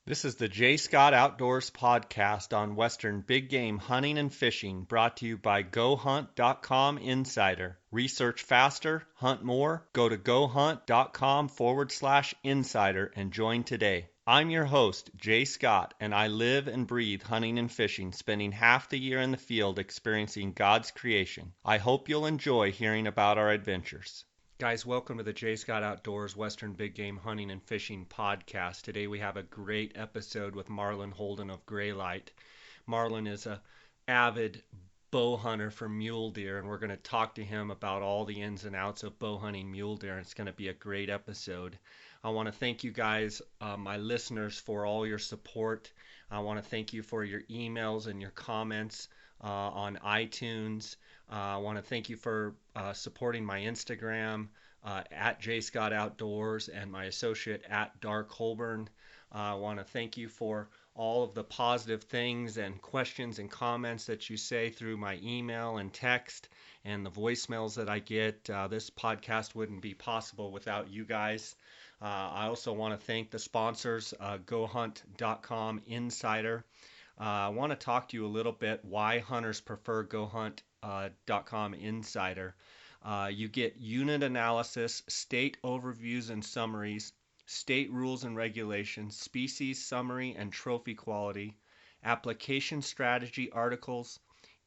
This is the J. Scott Outdoors podcast on Western big game hunting and fishing, brought to you by GoHunt.com Insider. Research faster, hunt more. Go to GoHunt.com/insider and join today. I'm your host, Jay Scott, and I live and breathe hunting and fishing, spending half the year in the field experiencing God's creation. I hope you'll enjoy hearing about our adventures. Guys, welcome to the J. Scott Outdoors Western Big Game Hunting and Fishing podcast. Today we have a great episode with Marlon Holden of Graylight. Marlon is an avid bow hunter for mule deer, and we're going to talk to him about all the ins and outs of bow hunting mule deer. It's going to be a great episode. I want to thank you guys, my listeners, for all your support. I want to thank you for your emails and your comments on iTunes. I want to thank you for supporting my Instagram at JScottOutdoors and my associate at Dark Holborn. I want to thank you for all of the positive things and questions and comments that you say through my email and text and the voicemails that I get. This podcast wouldn't be possible without you guys. I also want to thank the sponsors, GoHunt.com Insider. I want to talk to you a little bit why hunters prefer GoHunt.com Insider. You get unit analysis, state overviews and summaries, state rules and regulations, species summary and trophy quality, application strategy articles,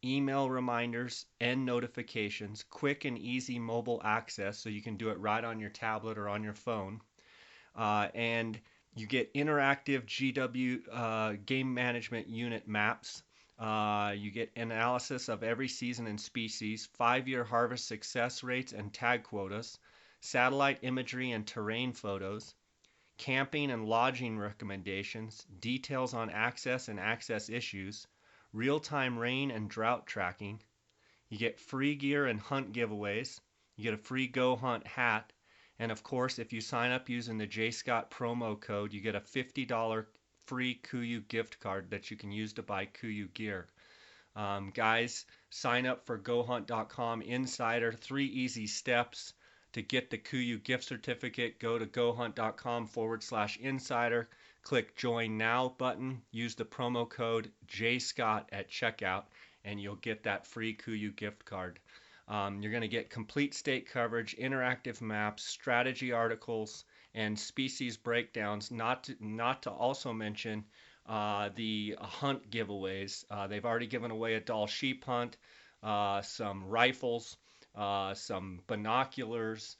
email reminders and notifications, quick and easy mobile access so you can do it right on your tablet or on your phone, and you get interactive GW game management unit maps. You get analysis of every season and species, 5-year harvest success rates and tag quotas, satellite imagery and terrain photos, camping and lodging recommendations, details on access and access issues, real-time rain and drought tracking. You get free gear and hunt giveaways. You get a free Go Hunt hat. And of course, if you sign up using the J. Scott promo code, you get a $50 free KUIU gift card that you can use to buy KUIU gear. Guys, sign up for GoHunt.com Insider. 3 easy steps to get the KUIU gift certificate. Go to GoHunt.com/insider. Click Join Now button. Use the promo code JScott at checkout, and you'll get that free KUIU gift card. You're going to get complete state coverage, interactive maps, strategy articles, and species breakdowns, not to also mention the hunt giveaways. They've already given away a Dall sheep hunt, some rifles, some binoculars.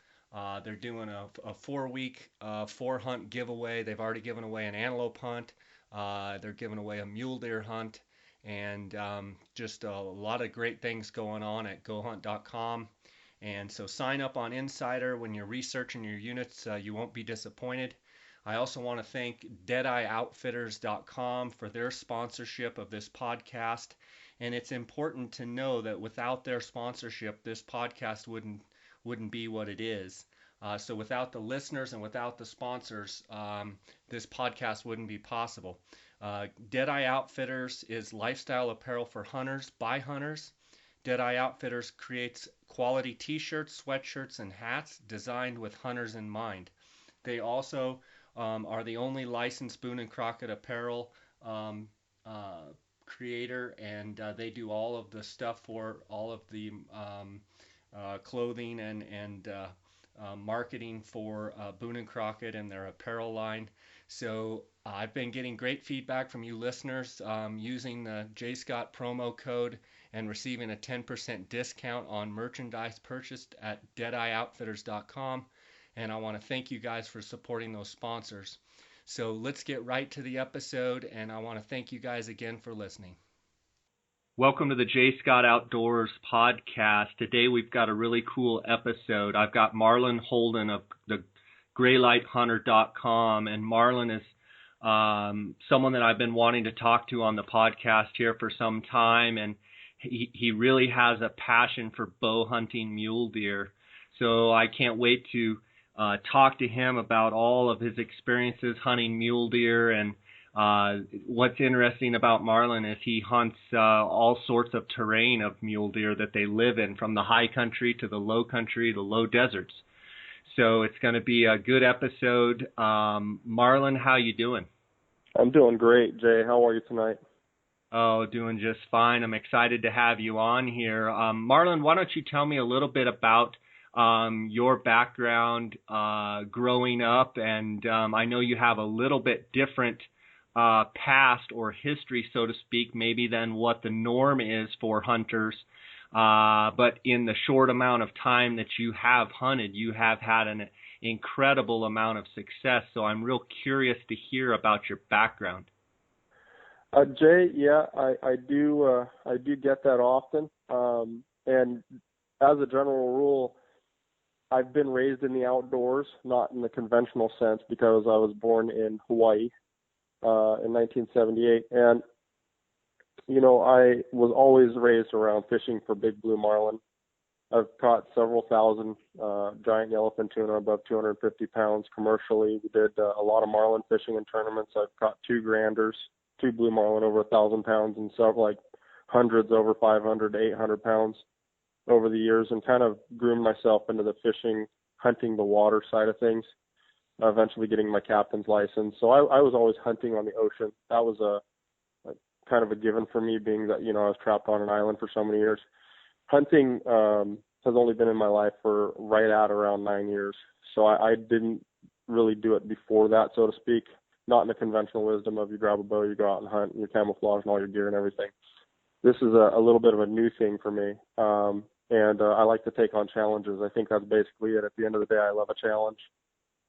They're doing a 4-week 4-hunt giveaway. They've already given away an antelope hunt. They're giving away a mule deer hunt. And just a lot of great things going on at GoHunt.com. And so sign up on Insider. When you're researching your units, you won't be disappointed. I also want to thank DeadeyeOutfitters.com for their sponsorship of this podcast. And it's important to know that without their sponsorship, this podcast wouldn't be what it is. So without the listeners and without the sponsors, this podcast wouldn't be possible. Deadeye Outfitters is lifestyle apparel for hunters by hunters. Deadeye Outfitters creates quality t-shirts, sweatshirts, and hats designed with hunters in mind. They also are the only licensed Boone & Crockett apparel creator, and they do all of the stuff for all of the clothing and marketing for Boone & Crockett and their apparel line. So I've been getting great feedback from you listeners using the J. Scott promo code and receiving a 10% discount on merchandise purchased at DeadeyeOutfitters.com. And I want to thank you guys for supporting those sponsors. So let's get right to the episode, and I want to thank you guys again for listening. Welcome to the J. Scott Outdoors podcast. Today we've got a really cool episode. I've got Marlon Holden of the GraylightHunter.com, and Marlon is someone that I've been wanting to talk to on the podcast here for some time, and he really has a passion for bow hunting mule deer. So I can't wait to talk to him about all of his experiences hunting mule deer. And what's interesting about Marlon is he hunts all sorts of terrain of mule deer that they live in, from the high country to the low country, the low deserts. So it's going to be a good episode. Marlon, how you doing? I'm doing great, Jay. How are you tonight? Oh, doing just fine. I'm excited to have you on here. Marlon, why don't you tell me a little bit about your background growing up? And I know you have a little bit different past or history, so to speak, maybe than what the norm is for hunters. But in the short amount of time that you have hunted, you have had an incredible amount of success. So I'm real curious to hear about your background. Jay, yeah, I do get that often. And as a general rule, I've been raised in the outdoors, not in the conventional sense, because I was born in Hawaii in 1978. And, you know, I was always raised around fishing for big blue marlin. I've caught several thousand giant yellowfin tuna above 250 pounds commercially. We did a lot of marlin fishing in tournaments. I've caught 2 blue marlin over 1,000 pounds, and several like hundreds over 500 to 800 pounds over the years, and kind of groomed myself into the fishing, hunting the water side of things, eventually getting my captain's license. So I was always hunting on the ocean. That was a kind of a given for me, being that, you know, I was trapped on an island for so many years. Hunting has only been in my life for right at around 9 years. So I didn't really do it before that, so to speak. Not in the conventional wisdom of you grab a bow, you go out and hunt, and your camouflage and all your gear and everything. This is a little bit of a new thing for me, and I like to take on challenges. I think that's basically it. At the end of the day, I love a challenge.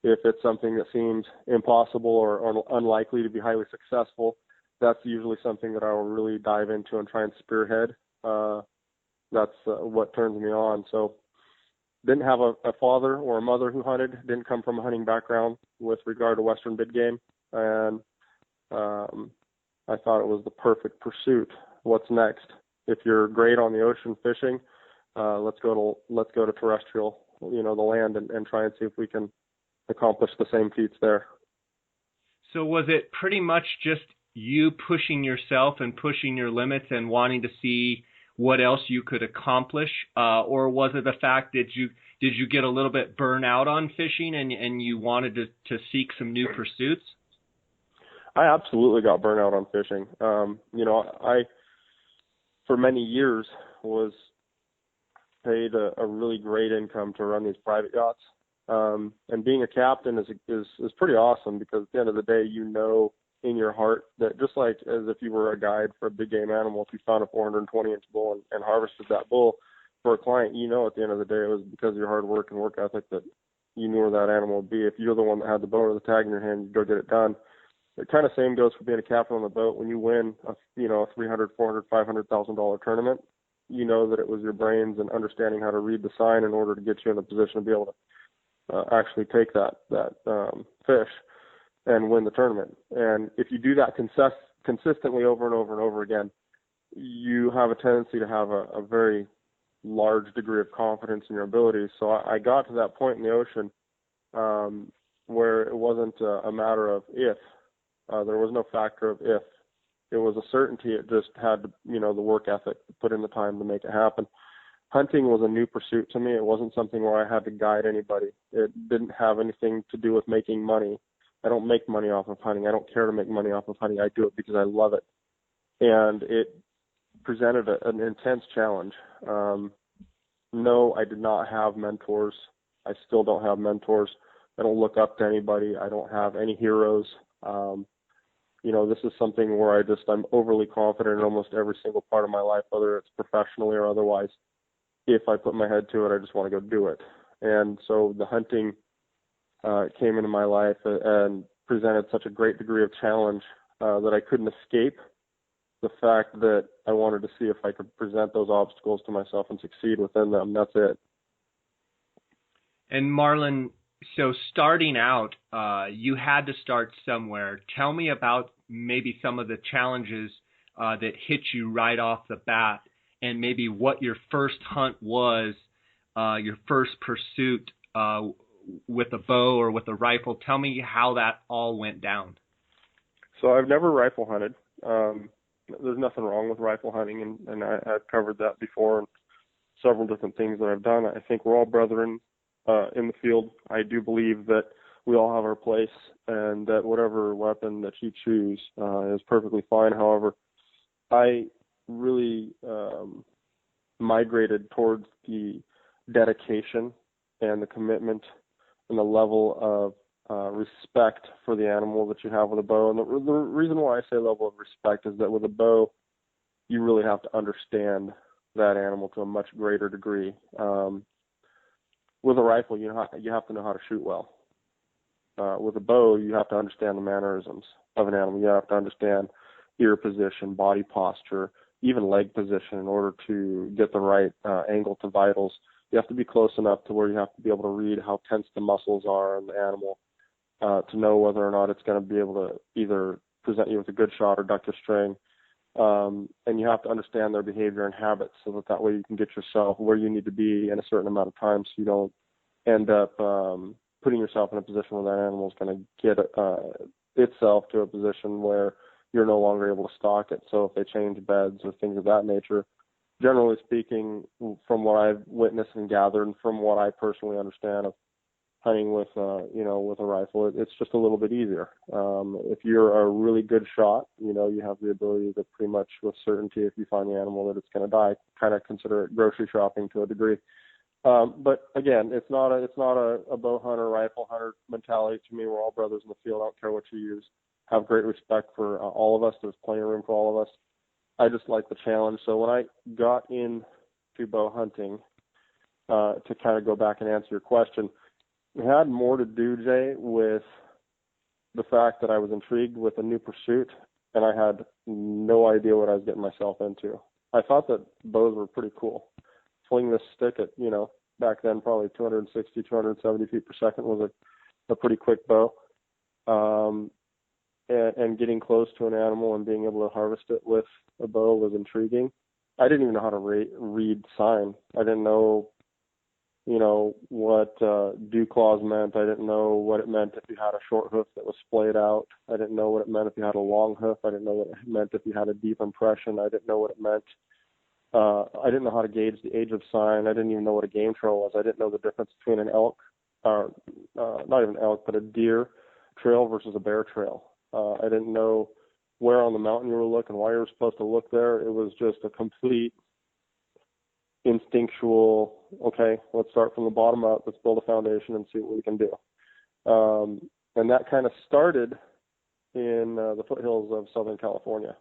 If it's something that seems impossible or unlikely to be highly successful, that's usually something that I will really dive into and try and spearhead. That's what turns me on. So didn't have a father or a mother who hunted, didn't come from a hunting background with regard to Western big game. And I thought it was the perfect pursuit. What's next? If you're great on the ocean fishing, let's go to terrestrial, you know, the land, and try and see if we can accomplish the same feats there. So was it pretty much just you pushing yourself and pushing your limits and wanting to see what else you could accomplish, or was it the fact that did you get a little bit burnt out on fishing and you wanted to seek some new pursuits? I absolutely got burnt out on fishing. You know, I for many years was paid a really great income to run these private yachts. And being a captain is pretty awesome, because at the end of the day, you know in your heart that just like as if you were a guide for a big game animal, if you found a 420-inch bull and harvested that bull for a client, you know at the end of the day it was because of your hard work and work ethic that you knew where that animal would be. If you're the one that had the bow or the tag in your hand, you go get it done. The kind of same goes for being a captain on the boat. When you win a $300,000, $400,000, $500,000 tournament, you know that it was your brains and understanding how to read the sign in order to get you in a position to be able to actually take that fish and win the tournament. And if you do that consistently over and over and over again, you have a tendency to have a very large degree of confidence in your abilities. So I got to that point in the ocean where it wasn't a matter of if. There was no factor of if. It was a certainty. It just had, you know, the work ethic to put in the time to make it happen. Hunting was a new pursuit to me. It wasn't something where I had to guide anybody. It didn't have anything to do with making money. I don't make money off of hunting. I don't care to make money off of hunting. I do it because I love it. And it presented an intense challenge. No, I did not have mentors. I still don't have mentors. I don't look up to anybody. I don't have any heroes. You know, this is something where I'm overly confident in almost every single part of my life, whether it's professionally or otherwise. If I put my head to it, I just want to go do it. And so the hunting came into my life and presented such a great degree of challenge that I couldn't escape the fact that I wanted to see if I could present those obstacles to myself and succeed within them. That's it. And Marlon, so starting out, you had to start somewhere. Tell me about maybe some of the challenges that hit you right off the bat, and maybe what your first hunt was, your first pursuit with a bow or with a rifle. Tell me how that all went down. So I've never rifle hunted. There's nothing wrong with rifle hunting, and I've covered that before and several different things that I've done. I think we're all brethren in the field. I do believe that we all have our place, and that whatever weapon that you choose is perfectly fine. However, I really migrated towards the dedication and the commitment and the level of respect for the animal that you have with a bow. And the reason why I say level of respect is that with a bow, you really have to understand that animal to a much greater degree. With a rifle, you have to know how to shoot well. With a bow, you have to understand the mannerisms of an animal. You have to understand ear position, body posture, even leg position in order to get the right angle to vitals. You have to be close enough to where you have to be able to read how tense the muscles are in the animal to know whether or not it's going to be able to either present you with a good shot or duck your string. And you have to understand their behavior and habits so that way you can get yourself where you need to be in a certain amount of time, so you don't end up putting yourself in a position where that animal is going to get itself to a position where you're no longer able to stalk it. So if they change beds or things of that nature, generally speaking, from what I've witnessed and gathered and from what I personally understand of hunting with with a rifle, it's just a little bit easier. If you're a really good shot, you have the ability to pretty much with certainty, if you find the animal that it's going to die, kind of consider it grocery shopping to a degree. But again, it's not a bow hunter, rifle hunter mentality to me. We're all brothers in the field. I don't care what you use. Have great respect for all of us. There's plenty of room for all of us. I just like the challenge. So when I got into bow hunting, to kind of go back and answer your question, it had more to do, Jay, with the fact that I was intrigued with a new pursuit, and I had no idea what I was getting myself into. I thought that bows were pretty cool. Fling this stick at, back then probably 260, 270 feet per second was a pretty quick bow. And getting close to an animal and being able to harvest it with a bow was intriguing. I didn't even know how to read sign. I didn't know, what dew claws meant. I didn't know what it meant if you had a short hoof that was splayed out. I didn't know what it meant if you had a long hoof. I didn't know what it meant if you had a deep impression. I didn't know what it meant. I didn't know how to gauge the age of sign. I didn't even know what a game trail was. I didn't know the difference between an elk, not even elk, but a deer trail versus a bear trail. I didn't know where on the mountain you were looking, why you were supposed to look there. It was just a complete instinctual, okay, let's start from the bottom up, let's build a foundation and see what we can do. And that kind of started in the foothills of Southern California.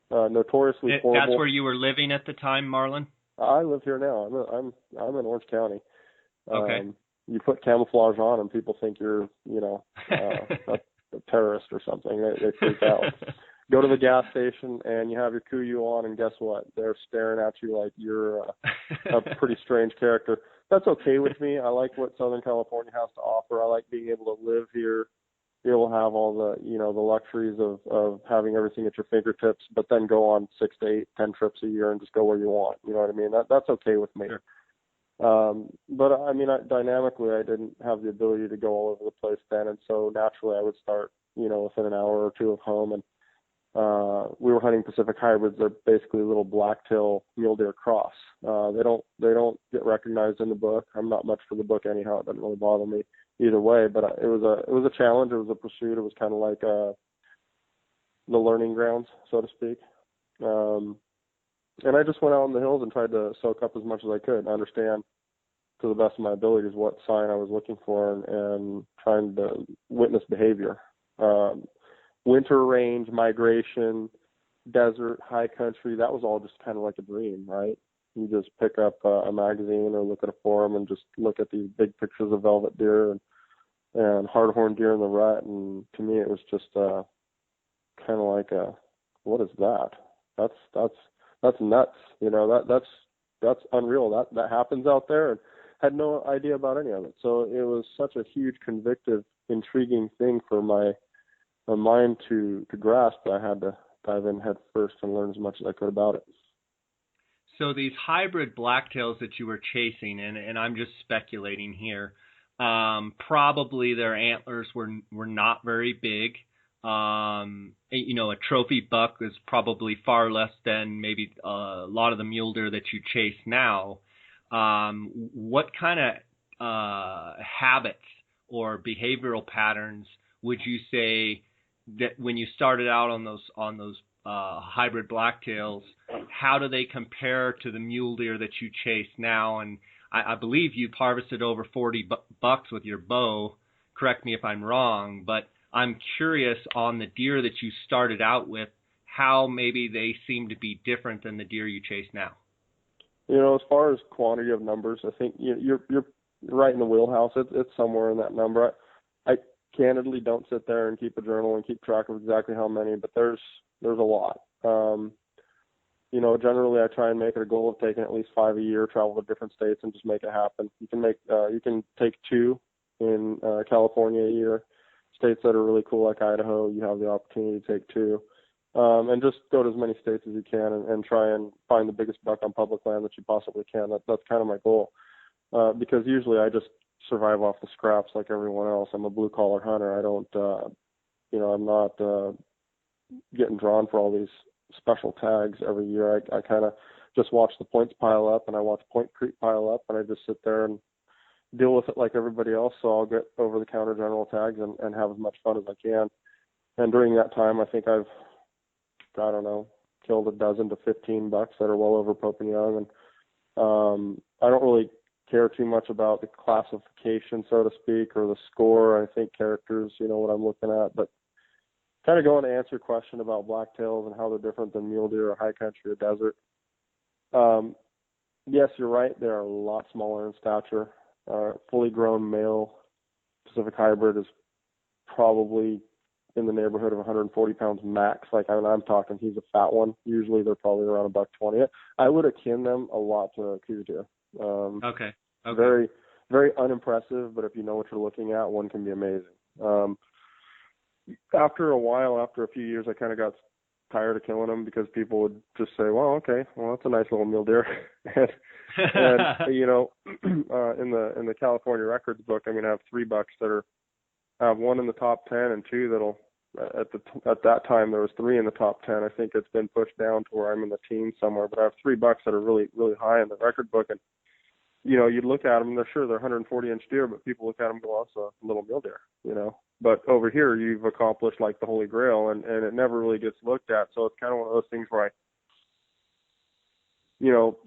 Notoriously horrible. That's where you were living at the time, Marlon? I live here now. I'm in Orange County. Okay. You put camouflage on and people think you're, a terrorist or something. They freak out. Go to the gas station and you have your KUIU on, and guess what? They're staring at you like you're a pretty strange character. That's okay with me. I like what Southern California has to offer. I like being able to live here, be able to have all the, the luxuries of having everything at your fingertips, but then go on 6 to 8, 10 trips a year and just go where you want. You know what I mean? That's okay with me. Sure. But I mean, dynamically, I didn't have the ability to go all over the place then. And so naturally I would start, within an hour or two of home. And, we were hunting Pacific hybrids. They're basically little black-tail mule deer cross. They don't get recognized in the book. I'm not much for the book anyhow. It doesn't really bother me either way, but it was a challenge. It was a pursuit. It was kind of like, the learning grounds, so to speak. And I just went out in the hills and tried to soak up as much as I could and understand to the best of my abilities what sign I was looking for and trying to witness behavior. Winter range, migration, desert, high country, that was all just kind of like a dream, right? You just pick up a magazine or look at a forum and just look at these big pictures of velvet deer and hardhorn deer in the rut. And to me, it was just kind of like what is that? That's nuts. That's unreal. That happens out there, and had no idea about any of it. So it was such a huge, convictive, intriguing thing for my mind to grasp that I had to dive in head first and learn as much as I could about it. So these hybrid blacktails that you were chasing, and I'm just speculating here, probably their antlers were not very big. A trophy buck is probably far less than maybe a lot of the mule deer that you chase now. What kind of habits or behavioral patterns would you say that when you started out on those hybrid blacktails, how do they compare to the mule deer that you chase now? And I believe you've harvested over 40 bucks with your bow. Correct me if I'm wrong, but I'm curious on the deer that you started out with, how maybe they seem to be different than the deer you chase now. As far as quantity of numbers, I think you're right in the wheelhouse. It's somewhere in that number. I candidly don't sit there and keep a journal and keep track of exactly how many, but there's a lot. Generally I try and make it a goal of taking at least 5 a year, travel to different states, and just make it happen. You can take 2 in California a year. States that are really cool like Idaho, you have the opportunity to take 2. And just go to as many states as you can and try and find the biggest buck on public land that you possibly can. That's kind of my goal. Because usually I just survive off the scraps like everyone else. I'm a blue collar hunter. I don't, I'm not getting drawn for all these special tags every year. I kind of just watch the points pile up, and I watch point creep pile up, and I just sit there and deal with it like everybody else. So I'll get over the counter general tags and have as much fun as I can. And during that time, I think I've, killed a dozen to 15 bucks that are well over Pope and Young. And I don't really care too much about the classification, so to speak, or the score. I think characters, what I'm looking at. But kind of going to answer your question about blacktails and how they're different than mule deer or high country or desert. Yes, you're right. They are a lot smaller in stature. Fully grown male Pacific hybrid is probably in the neighborhood of 140 pounds max. I'm talking, he's a fat one. Usually they're probably around $120. I would akin them a lot to a cougar deer. Okay. Very, very unimpressive, but if you know what you're looking at, one can be amazing. After a few years, I kind of got tired of killing them because people would just say, well, that's a nice little mule deer. and in the California records book, I have 3 bucks that are, I have 1 in the top 10 and 2 that'll, at that time there was 3 in the top 10. I think it's been pushed down to where I'm in the teens somewhere, but I have 3 bucks that are really, really high in the record book. And, you'd look at them, they're 140 inch deer, but people look at them and go, oh, it's a little mule deer, But over here, you've accomplished like the Holy Grail, and it never really gets looked at. So it's kind of one of those things where I,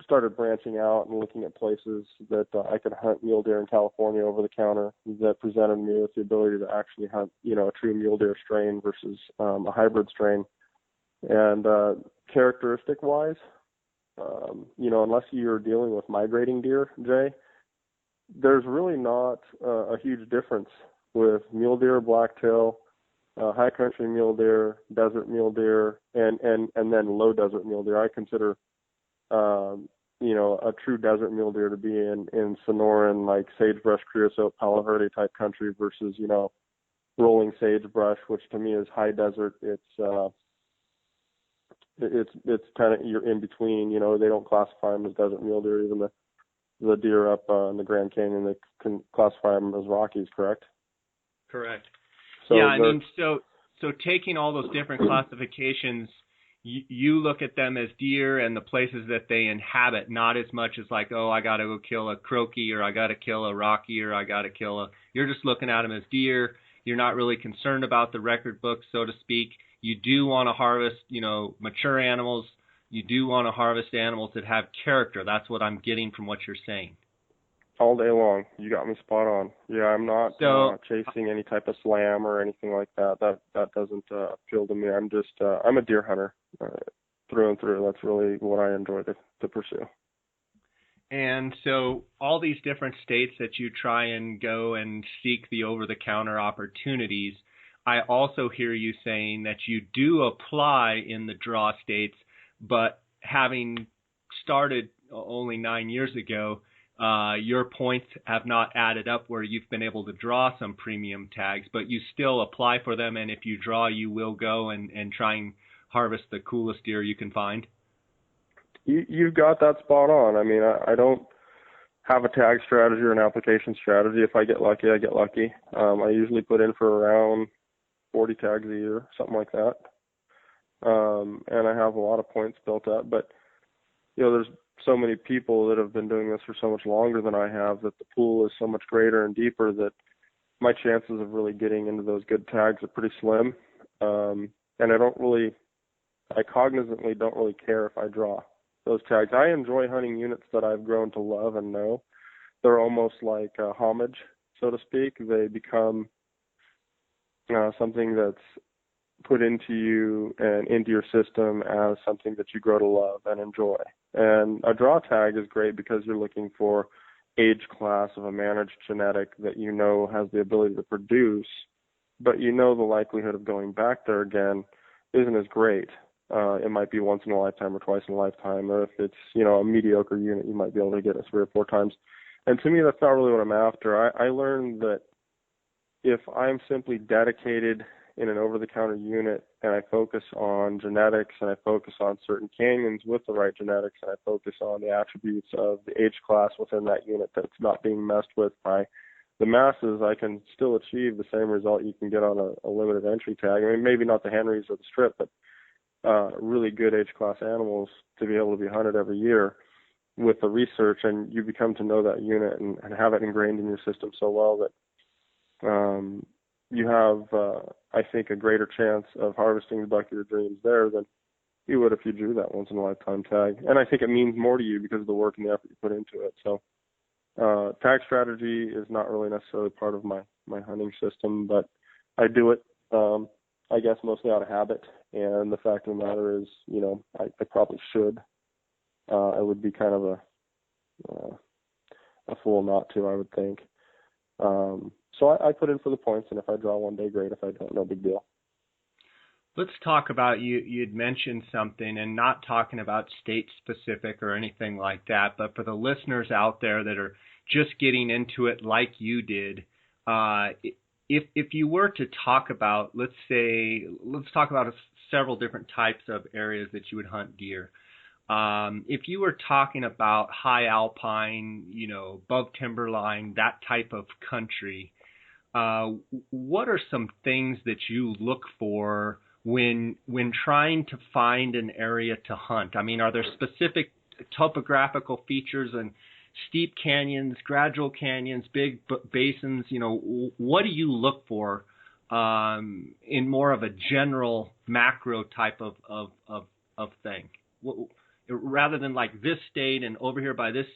started branching out and looking at places that I could hunt mule deer in California over the counter that presented me with the ability to actually hunt, a true mule deer strain versus a hybrid strain. And characteristic-wise, unless you're dealing with migrating deer, Jay, there's really not a huge difference with mule deer, blacktail, high country mule deer, desert mule deer, and then low desert mule deer. I consider, a true desert mule deer to be in Sonoran, like sagebrush, creosote, Palo Verde type country versus, rolling sagebrush, which to me is high desert. It's kind of, you're in between, they don't classify them as desert mule deer. Even the deer up in the Grand Canyon, they can classify them as Rockies, correct? Correct. So yeah, so taking all those different classifications, you look at them as deer and the places that they inhabit, not as much as like, I got to go kill a croaky, or I got to kill a Rocky, or I got to kill you're just looking at them as deer. You're not really concerned about the record book, so to speak. You do want to harvest, mature animals. You do want to harvest animals that have character. That's what I'm getting from what you're saying. All day long. You got me spot on. Yeah, I'm not chasing any type of slam or anything like that. That doesn't appeal to me. I'm just, I'm a deer hunter through and through. That's really what I enjoy to pursue. And so all these different states that you try and go and seek the over-the-counter opportunities, I also hear you saying that you do apply in the draw states, but having started only 9 years ago, your points have not added up where you've been able to draw some premium tags, but you still apply for them, and if you draw, you will go and try and harvest the coolest deer you can find? You've got that spot on. I don't have a tag strategy or an application strategy. If I get lucky, I get lucky. I usually put in for around 40 tags a year, something like that. And I have a lot of points built up, but there's so many people that have been doing this for so much longer than I have that the pool is so much greater and deeper that my chances of really getting into those good tags are pretty slim. And I cognizantly don't really care if I draw those tags. I enjoy hunting units that I've grown to love and know. They're almost like homage, so to speak. They become something that's put into you and into your system as something that you grow to love and enjoy. And a draw tag is great because you're looking for age class of a managed genetic that you know has the ability to produce, but you know the likelihood of going back there again isn't as great. It might be once in a lifetime or twice in a lifetime, or if it's, a mediocre unit, you might be able to get it 3 or 4 times. And to me, that's not really what I'm after. I learned that if I'm simply dedicated in an over-the-counter unit and I focus on genetics and I focus on certain canyons with the right genetics and I focus on the attributes of the age class within that unit that's not being messed with by the masses, I can still achieve the same result you can get on a limited entry tag. I mean, maybe not the Henrys or the strip, but really good age class animals to be able to be hunted every year with the research, and you become to know that unit and have it ingrained in your system so well that you have, I think, a greater chance of harvesting the buck of your dreams there than you would if you drew that once in a lifetime tag. And I think it means more to you because of the work and the effort you put into it. So tag strategy is not really necessarily part of my hunting system, but I do it, I guess, mostly out of habit. And the fact of the matter is, I probably should. I would be kind of a fool not to, I would think. So I put in for the points, and if I draw one day, great. If I don't, no big deal. Let's talk about, you'd mentioned something, and not talking about state specific or anything like that, but for the listeners out there that are just getting into it like you did, if you were to talk about, let's talk about several different types of areas that you would hunt deer. If you were talking about high alpine, above timberline, that type of country, what are some things that you look for when trying to find an area to hunt? I mean, are there specific topographical features and steep canyons, gradual canyons, big basins? What do you look for in more of a general macro type of thing? Rather than like this state and over here by this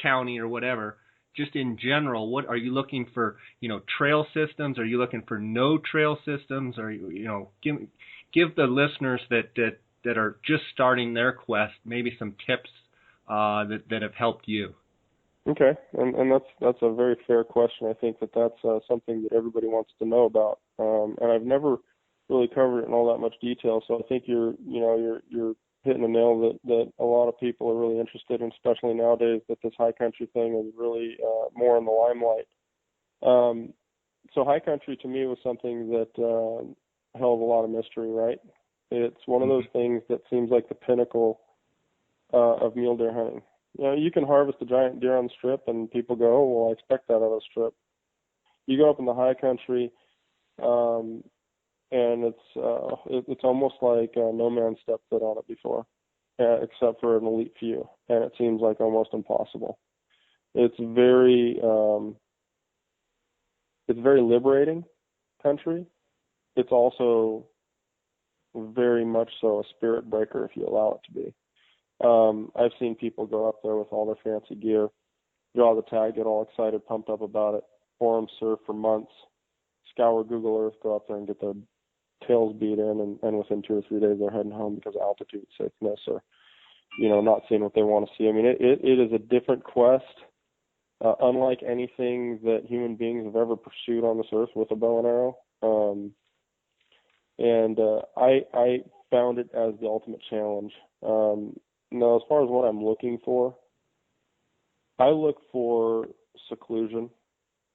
county or whatever, just in general, what are you looking for? Trail systems? Are you looking for no trail systems? Or give the listeners that are just starting their quest maybe some tips that have helped you. Okay, and that's a very fair question. I think that's something that everybody wants to know about, and I've never really covered it in all that much detail. So I think you're hitting a nail that a lot of people are really interested in, especially nowadays that this high country thing is really more in the limelight. So high country to me was something that held a lot of mystery, right? It's one of those things that seems like the pinnacle of mule deer hunting. You can harvest a giant deer on the strip and people go, oh, well, I expect that out of the strip. You go up in the high country, and it's almost like no man stepped foot on it before, except for an elite few, and it seems like almost impossible. It's very liberating country. It's also very much so a spirit breaker if you allow it to be. I've seen people go up there with all their fancy gear, draw the tag, get all excited, pumped up about it, forum surf for months, scour Google Earth, go up there and get their tails beat in, and within 2 or 3 days they're heading home because of altitude sickness or, not seeing what they want to see. I mean, it is a different quest, unlike anything that human beings have ever pursued on this earth with a bow and arrow. I found it as the ultimate challenge. Now, as far as what I'm looking for, I look for seclusion.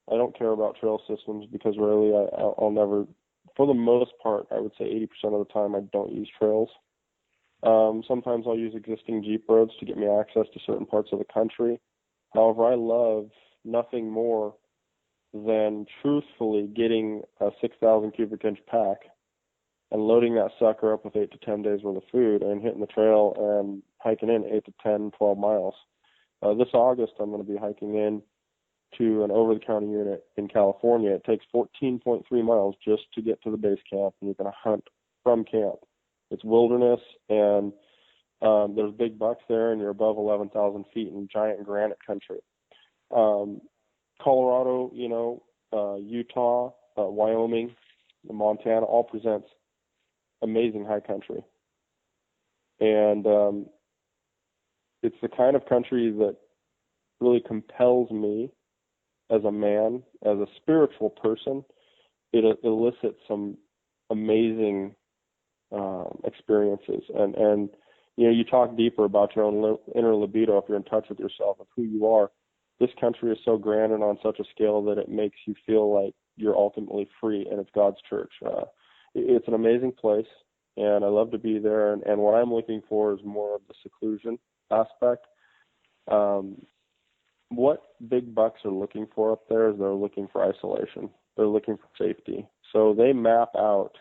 I don't care about trail systems because really I'll never, for the most part, I would say 80% of the time I don't use trails. Sometimes I'll use existing Jeep roads to get me access to certain parts of the country. However, I love nothing more than truthfully getting a 6,000 cubic inch pack and loading that sucker up with 8 to 10 days worth of food and hitting the trail and hiking in 8 to 10, 12 miles. This August, I'm going to be hiking in to an over-the-counter unit in California. It takes 14.3 miles just to get to the base camp, and you're going to hunt from camp. It's wilderness, and there's big bucks there, and you're above 11,000 feet in giant granite country. Colorado, Utah, Wyoming, Montana all presents amazing high country. And it's the kind of country that really compels me as a man, as a spiritual person. It elicits some amazing experiences. And you talk deeper about your own inner libido if you're in touch with yourself, of who you are. This country is so grand and on such a scale that it makes you feel like you're ultimately free, and it's God's church. It's an amazing place, and I love to be there. And what I'm looking for is more of the seclusion aspect. What big bucks are looking for up there is they're looking for isolation. They're looking for safety. So they map out.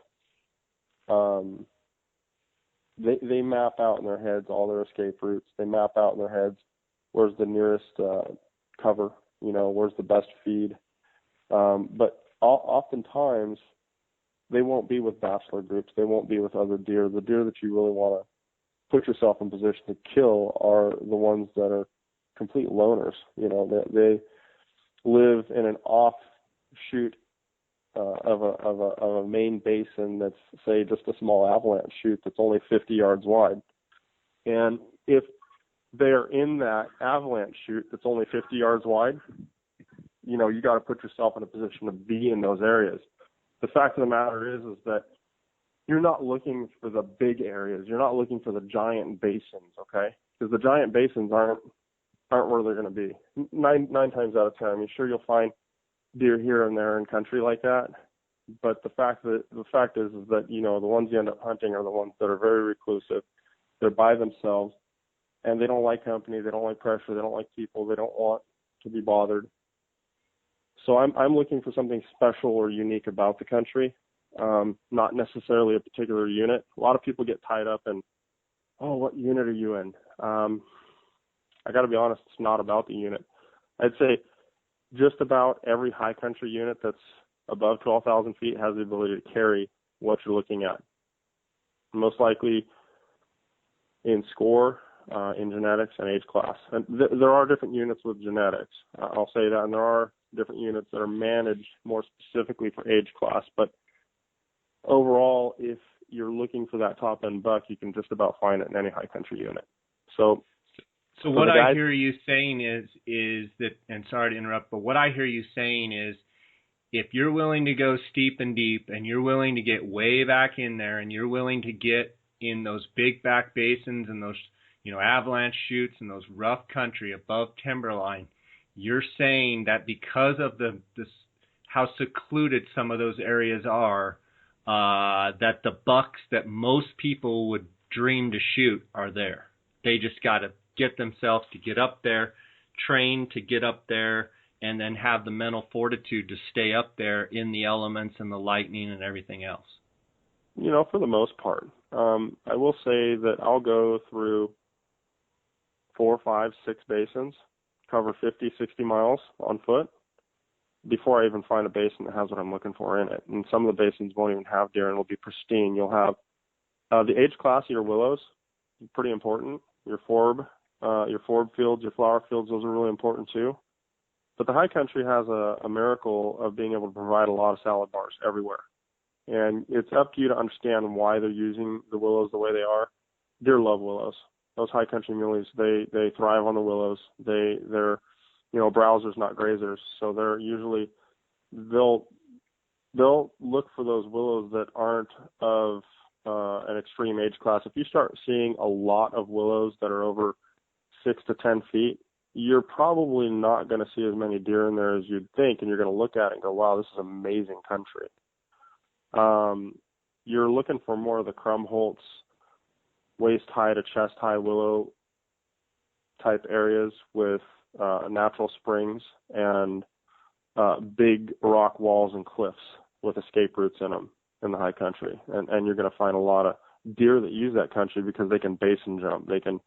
They map out in their heads all their escape routes. They map out in their heads where's the nearest cover, where's the best feed. But oftentimes they won't be with bachelor groups. They won't be with other deer. The deer that you really want to put yourself in position to kill are the ones that are complete loners. They live in an offshoot of a main basin that's, say, just a small avalanche chute that's only 50 yards wide. And if they're in that avalanche chute that's only 50 yards wide, you got to put yourself in a position to be in those areas. The fact of the matter is that you're not looking for the big areas. You're not looking for the giant basins, okay? Because the giant basins aren't where they're going to be. Nine times out of 10, you'll find deer here and there in country like that. But the fact is that the ones you end up hunting are the ones that are very reclusive. They're by themselves, and they don't like company. They don't like pressure. They don't like people. They don't want to be bothered. So I'm looking for something special or unique about the country, not necessarily a particular unit. A lot of people get tied up in, what unit are you in? I got to be honest, it's not about the unit. I'd say just about every high country unit that's above 12,000 feet has the ability to carry what you're looking at. Most likely in score, in genetics, and age class. And there are different units with genetics. I'll say that, and there are different units that are managed more specifically for age class. But overall, if you're looking for that top-end buck, you can just about find it in any high country unit. So what I hear you saying is that, and sorry to interrupt, but what I hear you saying is, if you're willing to go steep and deep, and you're willing to get way back in there, and you're willing to get in those big back basins and those, avalanche chutes and those rough country above timberline, you're saying that because of how secluded some of those areas are, that the bucks that most people would dream to shoot are there. They just got to get themselves to get up there, train to get up there, and then have the mental fortitude to stay up there in the elements and the lightning and everything else. For the most part. I will say that I'll go through 4, 5, 6 basins, cover 50, 60 miles on foot before I even find a basin that has what I'm looking for in it. And some of the basins won't even have deer and will be pristine. You'll have the age class of your willows, pretty important. Your forb fields, your flower fields, those are really important too. But the high country has a miracle of being able to provide a lot of salad bars everywhere. And it's up to you to understand why they're using the willows the way they are. Deer love willows. Those high country muleys, they thrive on the willows. They're browsers, not grazers. So they're usually, they'll look for those willows that aren't of an extreme age class. If you start seeing a lot of willows that are over 6 to 10 feet, you're probably not going to see as many deer in there as you'd think, and you're going to look at it and go, wow, this is amazing country. You're looking for more of the Krumholtz, waist-high to chest-high willow type areas with natural springs and big rock walls and cliffs with escape routes in them. in the high country, and you're going to find a lot of deer that use that country because they can basin jump. They can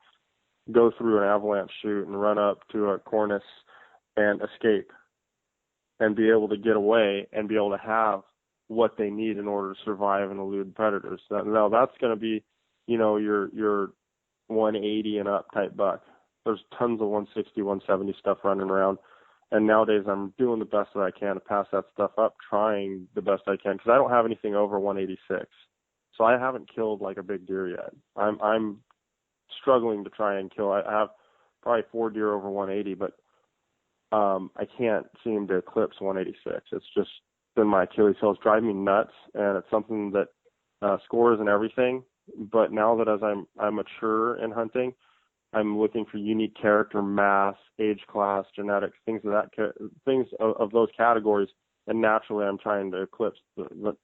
go through an avalanche chute and run up to a cornice and escape and be able to get away and be able to have what they need in order to survive and elude predators. Now that's going to be, your 180 and up type buck. There's tons of 160, 170 stuff running around. And nowadays I'm doing the best that I can to pass that stuff up, trying the best I can, because I don't have anything over 186. So I haven't killed like a big deer yet. I'm struggling to try and kill. I have probably 4 deer over 180, but I can't seem to eclipse 186. It's just been my Achilles heel. It's driving me nuts, and it's something that scores and everything. But now that as I'm mature in hunting, I'm looking for unique character, mass, age class, genetics, things of those categories, and naturally I'm trying to eclipse the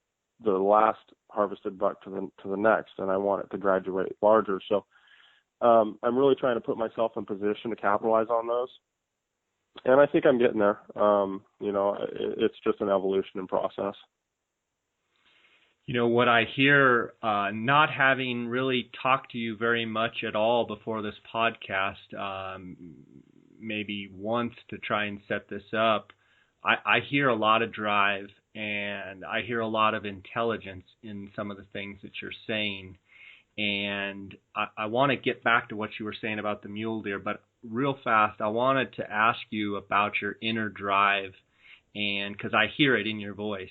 last harvested buck to the next, and I want it to graduate larger. So I'm really trying to put myself in position to capitalize on those, and I think I'm getting there. It's just an evolution in process. What I hear, not having really talked to you very much at all before this podcast, maybe once to try and set this up, I hear a lot of drive, and I hear a lot of intelligence in some of the things that you're saying. And I want to get back to what you were saying about the mule deer, but real fast, I wanted to ask you about your inner drive, and because I hear it in your voice.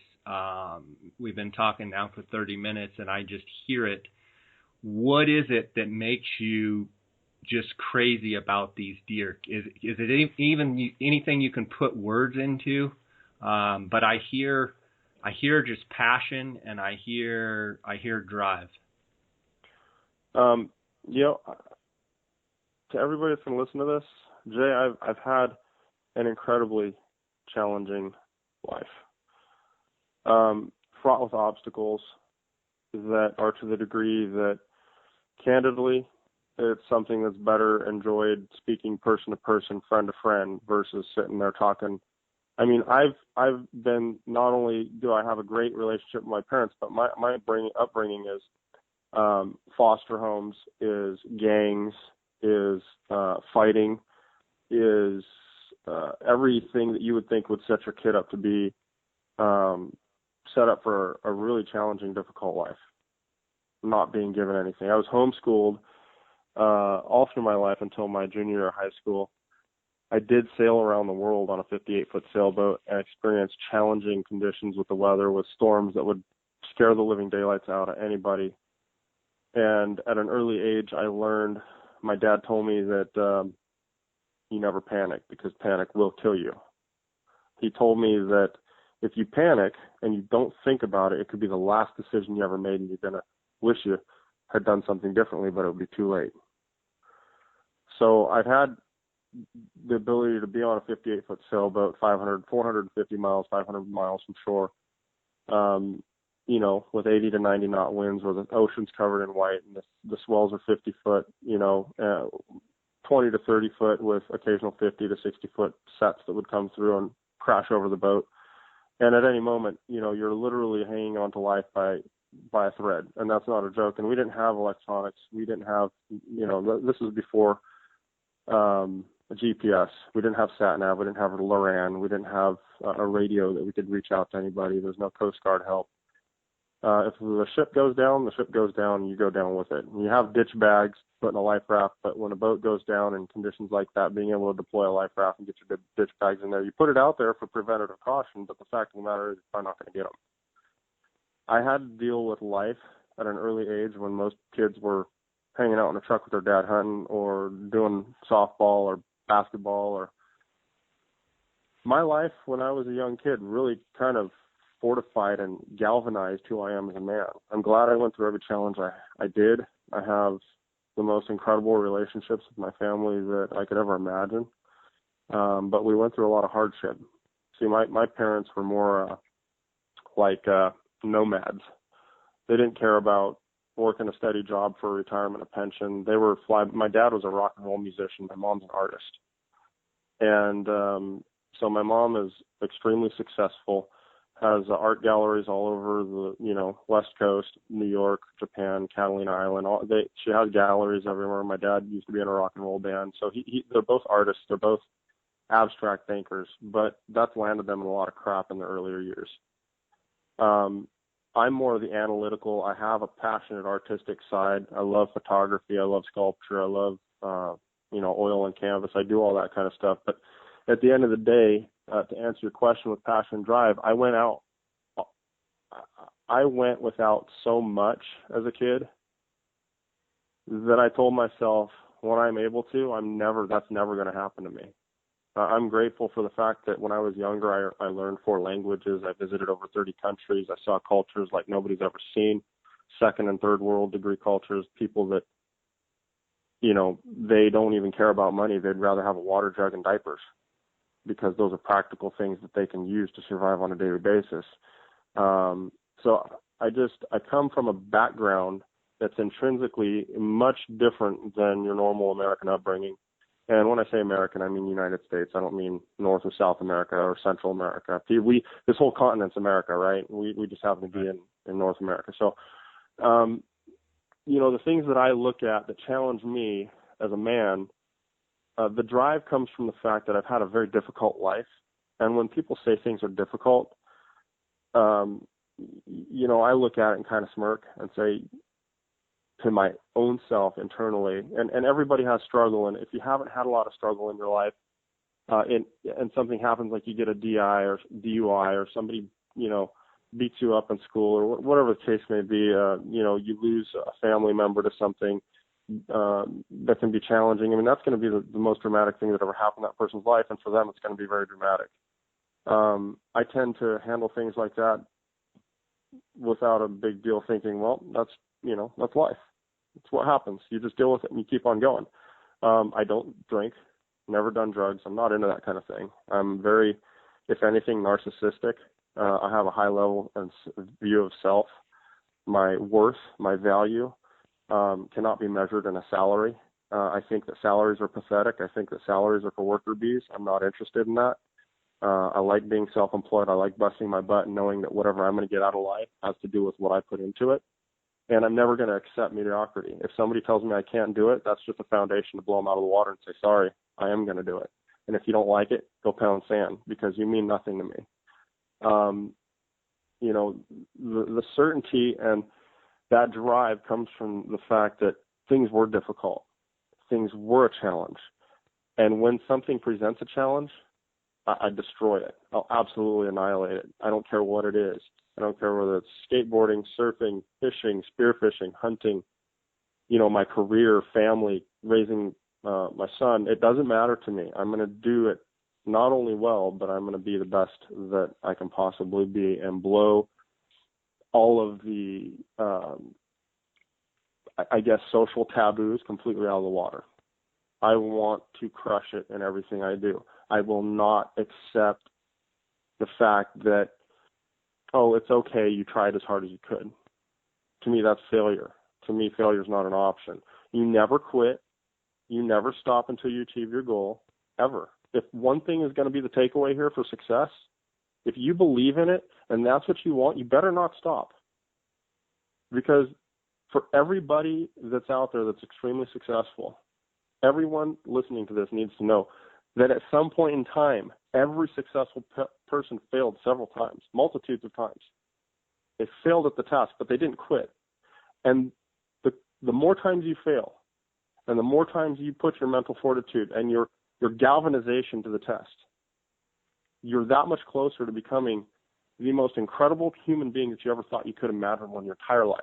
We've been talking now for 30 minutes, and I just hear it. What is it that makes you just crazy about these deer? Is it even anything you can put words into? But I hear just passion, and I hear drive. To everybody that's going to listen to this, Jay, I've had an incredibly challenging life, fraught with obstacles that are to the degree that, candidly, it's something that's better enjoyed speaking person to person, friend to friend, versus sitting there talking. I mean, I've been, not only do I have a great relationship with my parents, but my upbringing is foster homes, is gangs, is fighting, is everything that you would think would set your kid up to be set up for a really challenging, difficult life, not being given anything. I was homeschooled all through my life until my junior year of high school. I did sail around the world on a 58-foot sailboat and experienced challenging conditions with the weather, with storms that would scare the living daylights out of anybody. And at an early age, I learned, my dad told me that you never panic, because panic will kill you. He told me that if you panic and you don't think about it, it could be the last decision you ever made, and you're going to wish you had done something differently, but it would be too late. So I've had the ability to be on a 58-foot sailboat, 450 miles, 500 miles from shore, with 80 to 90 knot winds, where the ocean's covered in white and the swells are 50 foot, 20 to 30 foot with occasional 50 to 60 foot sets that would come through and crash over the boat. And at any moment, you're literally hanging on to life by a thread. And that's not a joke. And we didn't have electronics. We didn't have, this was before GPS. We didn't have sat-nav. We didn't have LORAN. We didn't have a radio that we could reach out to anybody. There's no Coast Guard help. If the ship goes down, the ship goes down, and you go down with it. And you have ditch bags, put in a life raft, but when a boat goes down in conditions like that, being able to deploy a life raft and get your ditch bags in there, you put it out there for preventative caution, but the fact of the matter is you're probably not going to get them. I had to deal with life at an early age when most kids were hanging out in a truck with their dad hunting or doing softball or basketball. Or my life when I was a young kid really kind of fortified and galvanized who I am as a man. I'm glad I went through every challenge I did. I have the most incredible relationships with my family that I could ever imagine. But we went through a lot of hardship. See, my parents were more like nomads. They didn't care about working a steady job for retirement, a pension. They were my dad was a rock and roll musician. My mom's an artist. And so my mom is extremely successful, has art galleries all over the, West Coast, New York, Japan, Catalina Island. She has galleries everywhere. My dad used to be in a rock and roll band. So they're both artists. They're both abstract thinkers, but that's landed them in a lot of crap in the earlier years. I'm more of the analytical. I have a passionate artistic side. I love photography. I love sculpture. I love, oil and canvas. I do all that kind of stuff. But at the end of the day, to answer your question with passion and drive, I went without so much as a kid that I told myself, when I'm able to, that's never going to happen to me. I'm grateful for the fact that when I was younger, I learned 4 languages. I visited over 30 countries. I saw cultures like nobody's ever seen, second and third world degree cultures, people that, they don't even care about money. They'd rather have a water jug and diapers because those are practical things that they can use to survive on a daily basis. So I come from a background that's intrinsically much different than your normal American upbringing. And when I say American, I mean United States. I don't mean North or South America or Central America. This whole continent's America, right? We just happen to be in North America. So, the things that I look at that challenge me as a man, the drive comes from the fact that I've had a very difficult life. And when people say things are difficult, I look at it and kind of smirk and say, to my own self internally, and everybody has struggle, and if you haven't had a lot of struggle in your life, and something happens, like you get a DI or DUI, or somebody beats you up in school, or whatever the case may be, you lose a family member to something that can be challenging. I mean, that's going to be the most dramatic thing that ever happened in that person's life, and for them it's going to be very dramatic. I tend to handle things like that without a big deal, thinking, well, that's life. It's what happens. You just deal with it and you keep on going. I don't drink, never done drugs. I'm not into that kind of thing. I'm very, if anything, narcissistic. I have a high level and view of self. My worth, my value, cannot be measured in a salary. I think that salaries are pathetic. I think that salaries are for worker bees. I'm not interested in that. I like being self-employed. I like busting my butt and knowing that whatever I'm going to get out of life has to do with what I put into it. And I'm never going to accept mediocrity. If somebody tells me I can't do it, that's just a foundation to blow them out of the water and say, sorry, I am going to do it. And if you don't like it, go pound sand, because you mean nothing to me. The certainty and that drive comes from the fact that things were difficult. Things were a challenge. And when something presents a challenge, I destroy it. I'll absolutely annihilate it. I don't care what it is. I don't care whether it's skateboarding, surfing, fishing, spearfishing, hunting, my career, family, raising my son. It doesn't matter to me. I'm going to do it not only well, but I'm going to be the best that I can possibly be and blow all of the, social taboos completely out of the water. I want to crush it in everything I do. I will not accept the fact that, oh, it's okay, you tried as hard as you could. To me, that's failure. To me, failure is not an option. You never quit. You never stop until you achieve your goal, ever. If one thing is going to be the takeaway here for success, if you believe in it and that's what you want, you better not stop. Because for everybody that's out there that's extremely successful, everyone listening to this needs to know that at some point in time, every successful person failed several times, multitudes of times. They failed at the task, but they didn't quit. And the more times you fail, and the more times you put your mental fortitude and your galvanization to the test, you're that much closer to becoming the most incredible human being that you ever thought you could imagine in your entire life.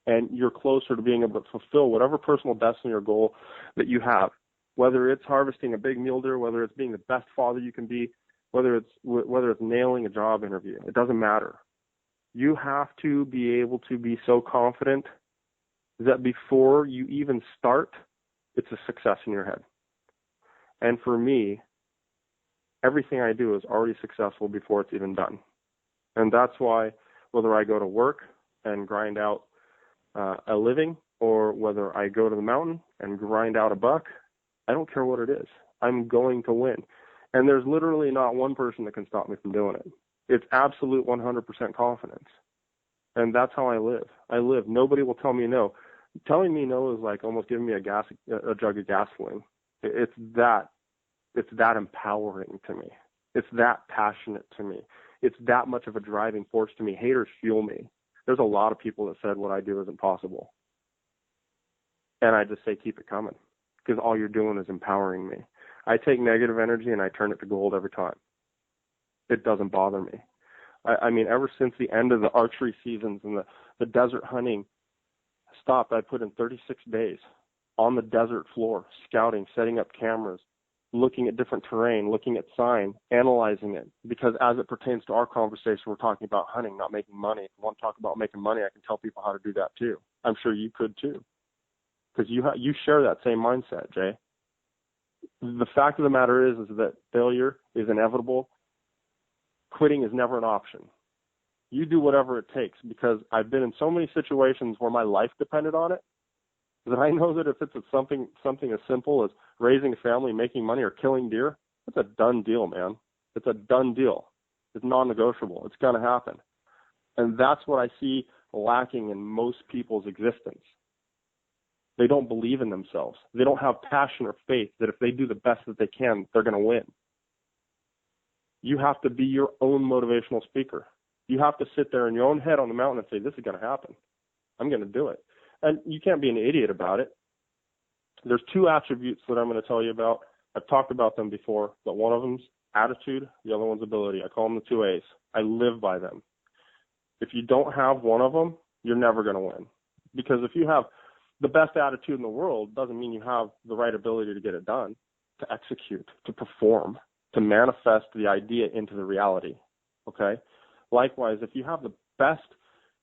And you're closer to being able to fulfill whatever personal destiny or goal that you have. Whether it's harvesting a big mule deer, whether it's being the best father you can be, whether it's nailing a job interview, it doesn't matter. You have to be able to be so confident that before you even start, it's a success in your head. And for me, everything I do is already successful before it's even done. And that's why whether I go to work and grind out a living, or whether I go to the mountain and grind out a buck, I don't care what it is. I'm going to win. And there's literally not one person that can stop me from doing it. It's absolute 100% confidence. And that's how I live. Nobody will tell me no. Telling me no is like almost giving me a jug of gasoline. It's that empowering to me. It's that passionate to me. It's that much of a driving force to me. Haters fuel me. There's a lot of people that said what I do isn't possible. And I just say, keep it coming, because all you're doing is empowering me. I take negative energy and I turn it to gold every time. It doesn't bother me. I mean, ever since the end of the archery seasons and the desert hunting stopped, I put in 36 days on the desert floor, scouting, setting up cameras, looking at different terrain, looking at sign, analyzing it. Because as it pertains to our conversation, we're talking about hunting, not making money. If you want to talk about making money, I can tell people how to do that too. I'm sure you could too, because you share that same mindset, Jay. The fact of the matter is that failure is inevitable. Quitting is never an option. You do whatever it takes, because I've been in so many situations where my life depended on it, that I know that if it's something as simple as raising a family, making money, or killing deer, it's a done deal, man. It's a done deal. It's non-negotiable. It's going to happen. And that's what I see lacking in most people's existence. They don't believe in themselves. They don't have passion or faith that if they do the best that they can, they're going to win. You have to be your own motivational speaker. You have to sit there in your own head on the mountain and say, this is going to happen. I'm going to do it. And you can't be an idiot about it. There's two attributes that I'm going to tell you about. I've talked about them before, but one of them's attitude, the other one's ability. I call them the two A's. I live by them. If you don't have one of them, you're never going to win. Because if you have the best attitude in the world, doesn't mean you have the right ability to get it done, to execute, to perform, to manifest the idea into the reality. Okay? Likewise, if you have the best,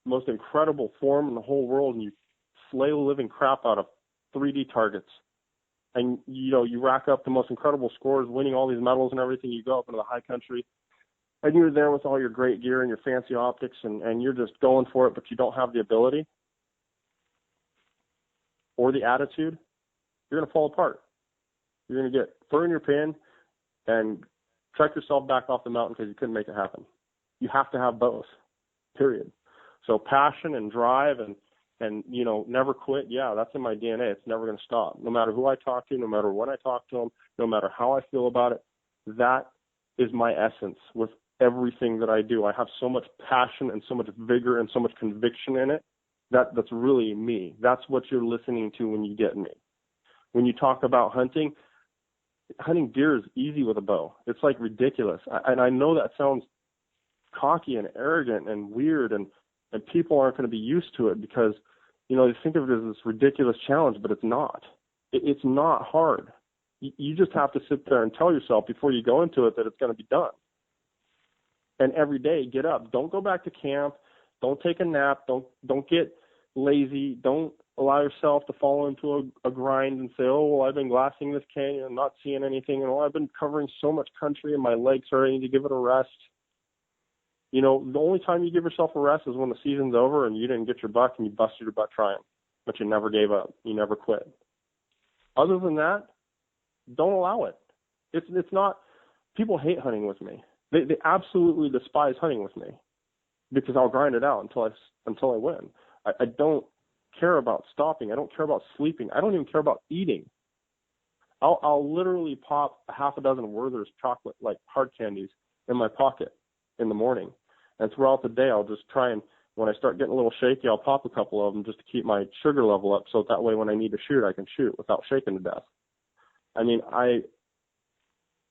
most incredible form in the whole world and you slay the living crap out of 3D targets, and you rack up the most incredible scores, winning all these medals and everything, you go up into the high country, and you're there with all your great gear and your fancy optics, and you're just going for it, but you don't have the ability or the attitude, you're going to fall apart. You're going to get fur in your pin and trek yourself back off the mountain because you couldn't make it happen. You have to have both, period. So passion and drive and never quit, yeah, that's in my DNA. It's never going to stop. No matter who I talk to, no matter when I talk to them, no matter how I feel about it, that is my essence with everything that I do. I have so much passion and so much vigor and so much conviction in it. That's really me. That's what you're listening to when you get me. When you talk about hunting deer is easy with a bow. It's like ridiculous. And I know that sounds cocky and arrogant and weird, and people aren't going to be used to it because, they think of it as this ridiculous challenge, but it's not. It's not hard. You just have to sit there and tell yourself before you go into it that it's going to be done. And every day, get up. Don't go back to camp. Don't take a nap. Don't get lazy. Don't allow yourself to fall into a grind and say, oh, well, I've been glassing this canyon and not seeing anything. And I've been covering so much country and my legs are ready to give it a rest. The only time you give yourself a rest is when the season's over and you didn't get your buck and you busted your butt trying, but you never gave up. You never quit. Other than that, don't allow it. It's not, people hate hunting with me. They absolutely despise hunting with me because I'll grind it out until I win. I don't care about stopping. I don't care about sleeping. I don't even care about eating. I'll literally pop a half a dozen Werther's chocolate, like hard candies, in my pocket in the morning. And throughout the day, I'll just try and, when I start getting a little shaky, I'll pop a couple of them just to keep my sugar level up so that way when I need to shoot, I can shoot without shaking to death. I mean,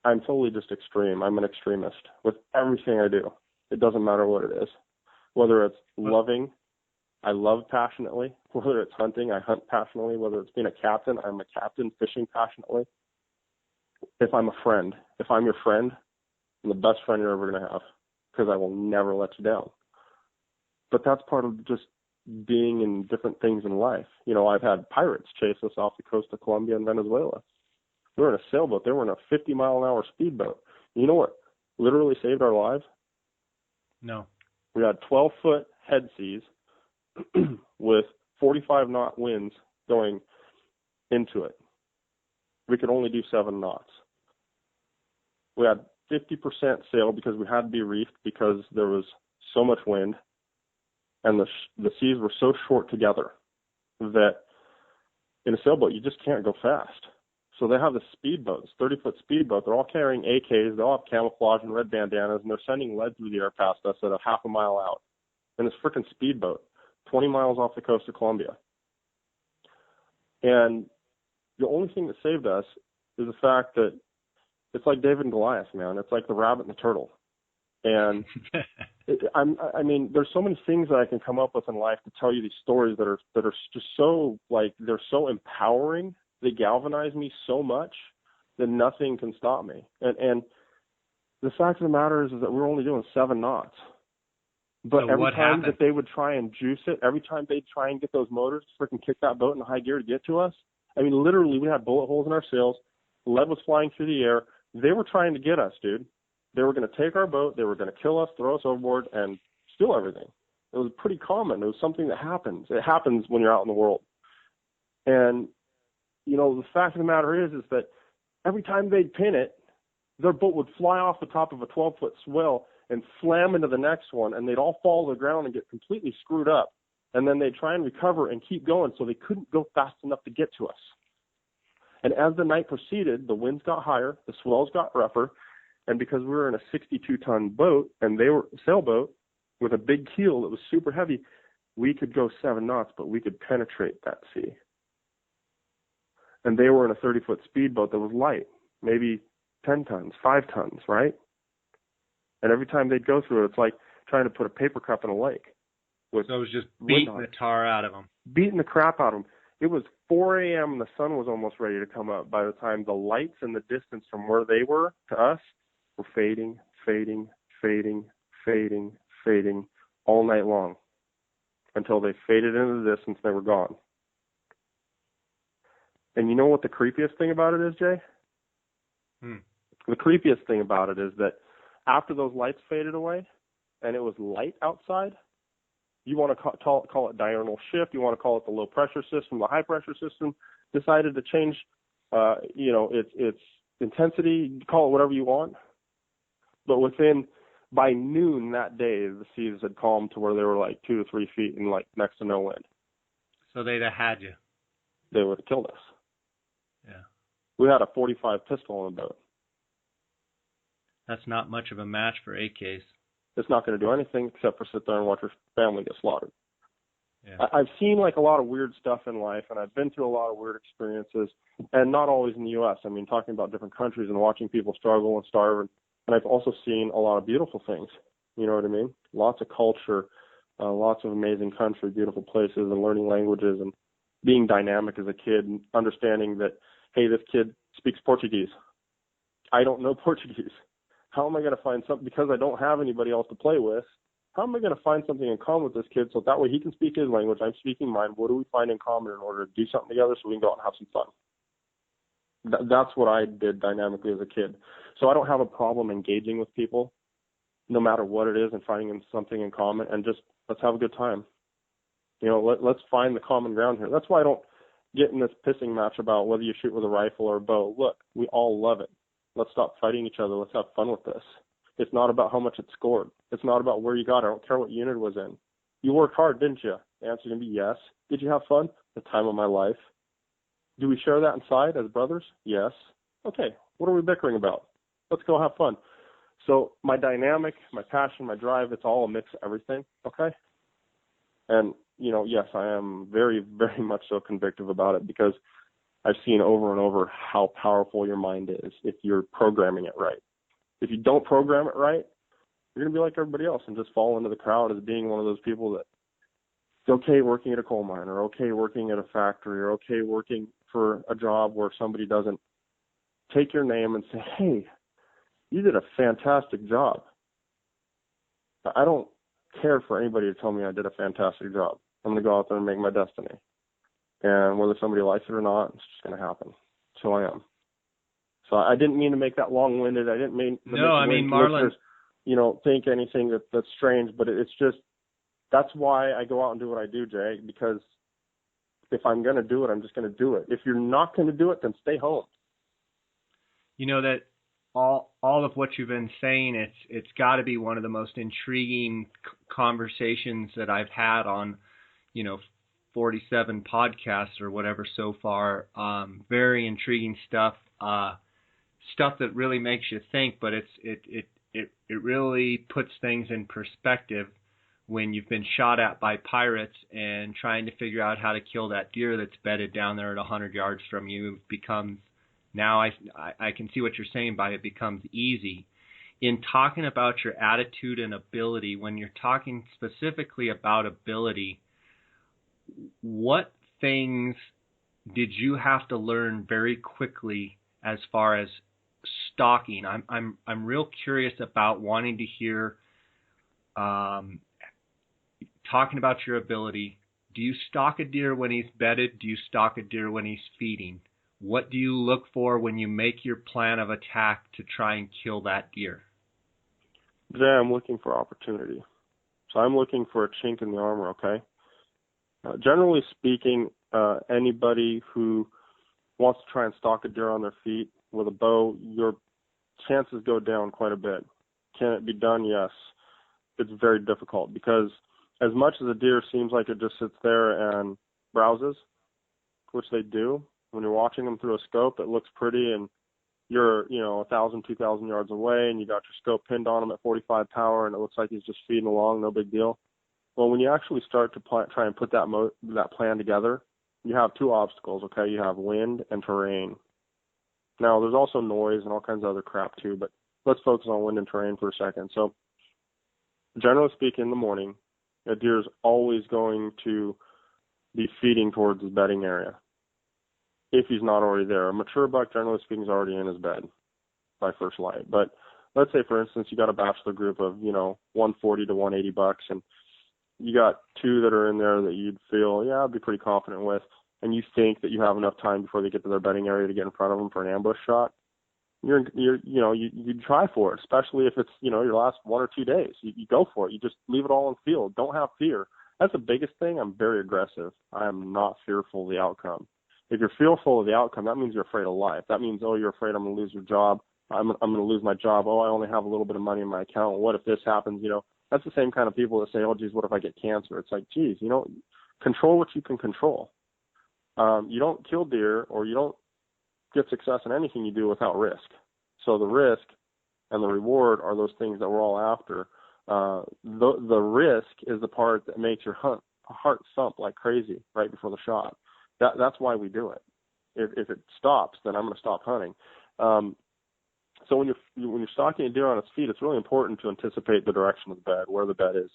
I'm totally just extreme. I'm an extremist with everything I do. It doesn't matter what it is. Whether it's loving, I love passionately. Whether it's hunting, I hunt passionately. Whether it's being a captain, I'm a captain fishing passionately. If I'm a friend, if I'm your friend, I'm the best friend you're ever going to have because I will never let you down. But that's part of just being in different things in life. I've had pirates chase us off the coast of Colombia and Venezuela. We were in a sailboat. They were in a 50-mile-an-hour speedboat. You know what literally saved our lives? No. We had 12-foot head seas with 45-knot winds going into it. We could only do 7 knots. We had 50% sail because we had to be reefed because there was so much wind, and the seas were so short together that in a sailboat you just can't go fast. So they have the speedboats, 30-foot speedboat. They're all carrying AKs. They all have camouflage and red bandanas, and they're sending lead through the air past us at a half a mile out. And this freaking speedboat, 20 miles off the coast of Colombia. And the only thing that saved us is the fact that it's like David and Goliath, man. It's like the rabbit and the turtle. And I mean, there's so many things that I can come up with in life to tell you these stories that are just so, like, they're so empowering. They galvanize me so much that nothing can stop me. And the fact of the matter is that we're only doing 7 knots. But so every time happened? that they would try and juice it, every time they'd try and get those motors to freaking kick that boat into high gear to get to us, I mean, literally, we had bullet holes in our sails. Lead was flying through the air. They were trying to get us, dude. They were going to take our boat. They were going to kill us, throw us overboard, and steal everything. It was pretty common. It was something that happens. It happens when you're out in the world. And, you know, the fact of the matter is that every time they'd pin it, their boat would fly off the top of a 12-foot swell and slam into the next one, and they'd all fall to the ground and get completely screwed up. And then they'd try and recover and keep going, so they couldn't go fast enough to get to us. And as the night proceeded, the winds got higher, the swells got rougher, and because we were in a 62-ton boat, and they were a sailboat with a big keel that was super heavy, we could go 7 knots, but we could penetrate that sea. And they were in a 30-foot speedboat that was light, maybe 10 tons, 5 tons, right? And every time they'd go through it, it's like trying to put a paper cup in a lake. So it was just beating the tar out of them. Beating the crap out of them. It was 4 a.m. and the sun was almost ready to come up by the time the lights and the distance from where they were to us were fading, fading, fading, fading, fading all night long until they faded into the distance and they were gone. And you know what the creepiest thing about it is, Jay? The creepiest thing about it is that after those lights faded away and it was light outside, you want to call it diurnal shift, you want to call it the low pressure system, the high pressure system, decided to change, its intensity, call it whatever you want. But by noon that day, the seas had calmed to where they were like 2 to 3 feet and like next to no wind. So they'd have had you. They would have killed us. Yeah. We had a 45 pistol on the boat. That's not much of a match for AKs. It's not going to do anything except for sit there and watch your family get slaughtered. Yeah. I've seen like a lot of weird stuff in life, and I've been through a lot of weird experiences, and not always in the U.S. I mean, talking about different countries and watching people struggle and starve, and I've also seen a lot of beautiful things. You know what I mean? Lots of culture, lots of amazing country, beautiful places, and learning languages, and being dynamic as a kid, and understanding that, hey, this kid speaks Portuguese. I don't know Portuguese. How am I going to find something, because I don't have anybody else to play with, how am I going to find something in common with this kid so that way he can speak his language, I'm speaking mine? What do we find in common in order to do something together so we can go out and have some fun? That's what I did dynamically as a kid. So I don't have a problem engaging with people, no matter what it is, and finding something in common, and just let's have a good time. You know, let's find the common ground here. That's why I don't get in this pissing match about whether you shoot with a rifle or a bow. Look, we all love it. Let's stop fighting each other. Let's have fun with this. It's not about how much it scored. It's not about where you got it. I don't care what unit it was in. You worked hard, didn't you? The answer's going to be yes. Did you have fun? The time of my life. Do we share that inside as brothers? Yes. Okay, what are we bickering about? Let's go have fun. So my dynamic, my passion, my drive, it's all a mix of everything, okay? And, you know, yes, I am very, very much so convicted about it, because I've seen over and over how powerful your mind is if you're programming it right. If you don't program it right, you're going to be like everybody else and just fall into the crowd as being one of those people that it's okay working at a coal mine, or okay working at a factory, or okay working for a job where somebody doesn't take your name and say, hey, you did a fantastic job. I don't care for anybody to tell me I did a fantastic job. I'm going to go out there and make my destiny. And whether somebody likes it or not, it's just going to happen. That's who I am. So I didn't mean to make that long-winded. I didn't mean to Marlon, think anything that's strange, but it's just, that's why I go out and do what I do, Jay, because if I'm going to do it, I'm just going to do it. If you're not going to do it, then stay home. You know that all of what you've been saying, it's got to be one of the most intriguing conversations that I've had on, 47 podcasts or whatever so far. Very intriguing stuff. Stuff that really makes you think, but it really puts things in perspective when you've been shot at by pirates and trying to figure out how to kill that deer that's bedded down there at 100 yards from you becomes, now I can see what you're saying by it becomes easy. In talking about your attitude and ability, when you're talking specifically about ability, what things did you have to learn very quickly as far as stalking? I'm real curious about wanting to hear talking about your ability. Do you stalk a deer when he's bedded? Do you stalk a deer when he's feeding? What do you look for when you make your plan of attack to try and kill that deer? Today I'm looking for opportunity. So I'm looking for a chink in the armor, okay? Generally speaking, anybody who wants to try and stalk a deer on their feet with a bow, your chances go down quite a bit. Can it be done? Yes. It's very difficult because as much as a deer seems like it just sits there and browses, which they do, when you're watching them through a scope, it looks pretty and you're, 1,000, 2,000 yards away and you got your scope pinned on him at 45 power and it looks like he's just feeding along, no big deal. Well, when you actually start to try and put that plan together, you have two obstacles, okay? You have wind and terrain. Now, there's also noise and all kinds of other crap too, but let's focus on wind and terrain for a second. So, generally speaking, in the morning, a deer is always going to be feeding towards his bedding area if he's not already there. A mature buck, generally speaking, is already in his bed by first light. But let's say, for instance, you got a bachelor group of, 140 to 180 bucks, and you got two that are in there that you'd feel, I'd be pretty confident with, and you think that you have enough time before they get to their bedding area to get in front of them for an ambush shot. You try for it, especially if it's, your last 1 or 2 days. You go for it. You just leave it all in field. Don't have fear. That's the biggest thing. I'm very aggressive. I am not fearful of the outcome. If you're fearful of the outcome, that means you're afraid of life. That means, you're afraid I'm going to lose your job. I'm going to lose my job. I only have a little bit of money in my account. What if this happens? That's the same kind of people that say, geez, what if I get cancer? It's like, geez, control what you can control. You don't kill deer or you don't get success in anything you do without risk. So the risk and the reward are those things that we're all after. The risk is the part that makes your heart thump like crazy right before the shot. That's why we do it. If it stops, then I'm going to stop hunting. So when you're stalking a deer on its feet, it's really important to anticipate the direction of the bed, where the bed is,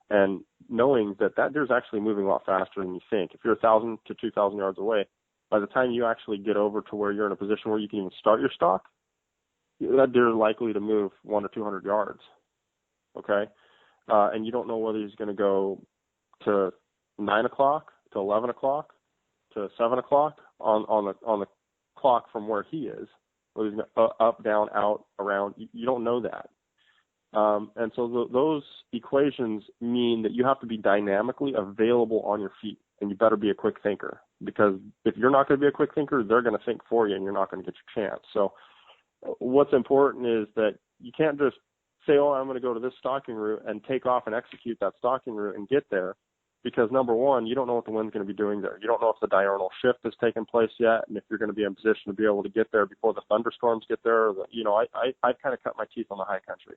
and knowing that deer is actually moving a lot faster than you think. If you're 1,000 to 2,000 yards away, by the time you actually get over to where you're in a position where you can even start your stalk, that deer is likely to move 100 to 200 yards. Okay, and you don't know whether he's going to go to 9 o'clock, to 11 o'clock, to 7 o'clock on the clock from where he is. Whether he's up, down, out, around, you don't know that. And so those equations mean that you have to be dynamically available on your feet, and you better be a quick thinker. Because if you're not going to be a quick thinker, they're going to think for you, and you're not going to get your chance. So what's important is that you can't just say, I'm going to go to this stalking route and take off and execute that stalking route and get there. Because, number one, you don't know what the wind's going to be doing there. You don't know if the diurnal shift has taken place yet, and if you're going to be in position to be able to get there before the thunderstorms get there. I kind of cut my teeth on the high country.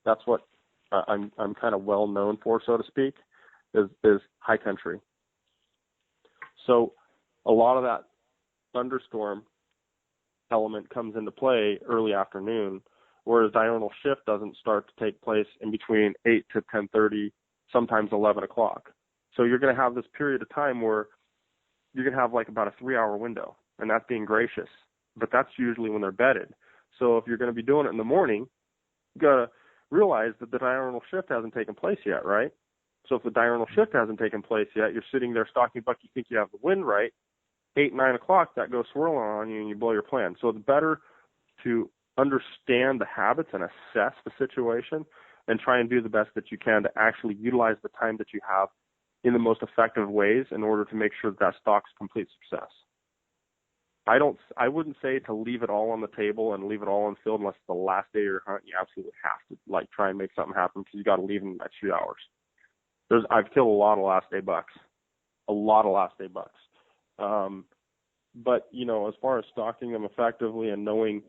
That's what I'm kind of well known for, so to speak, is high country. So a lot of that thunderstorm element comes into play early afternoon, whereas diurnal shift doesn't start to take place in between 8 to 10:30, sometimes 11 o'clock. So you're going to have this period of time where you're going to have like about a 3-hour window, and that's being gracious. But that's usually when they're bedded. So if you're going to be doing it in the morning, you got to realize that the diurnal shift hasn't taken place yet, right? So if the diurnal shift hasn't taken place yet, you're sitting there stalking buck, you think you have the wind right, 8, 9 o'clock, that goes swirling on you and you blow your plan. So it's better to understand the habits and assess the situation and try and do the best that you can to actually utilize the time that you have in the most effective ways in order to make sure that stalk's complete success. I wouldn't say to leave it all on the table and leave it all on the field unless it's the last day of your hunt. You absolutely have to like try and make something happen because you got to leave in the next few hours. I've killed a lot of last day bucks. But as far as stalking them effectively and knowing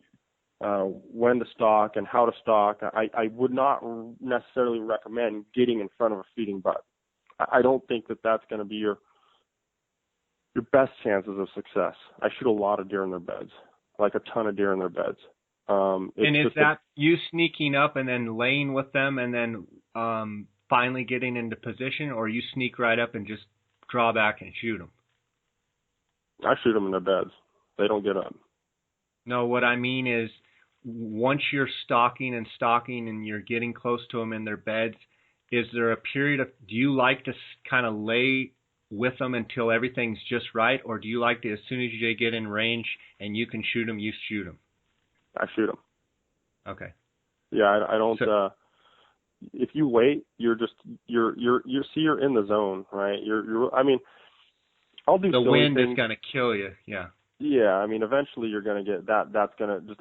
when to stalk and how to stalk, I would not necessarily recommend getting in front of a feeding buck. I don't think that that's going to be your best chances of success. I shoot a lot of deer in their beds, like a ton of deer in their beds. And is that you sneaking up and then laying with them and then finally getting into position, or you sneak right up and just draw back and shoot them? I shoot them in their beds. They don't get up. No, what I mean is once you're stalking and you're getting close to them in their beds, is there a period of, do you like to kind of lay with them until everything's just right, or do you like to, as soon as they get in range and you can shoot them, you shoot them? I shoot them. Okay. Yeah, I don't. If you wait, you're in the zone, right? I mean, I'll do the wind things. Is going to kill you. Yeah. Yeah, I mean, eventually you're going to get that. That's going to just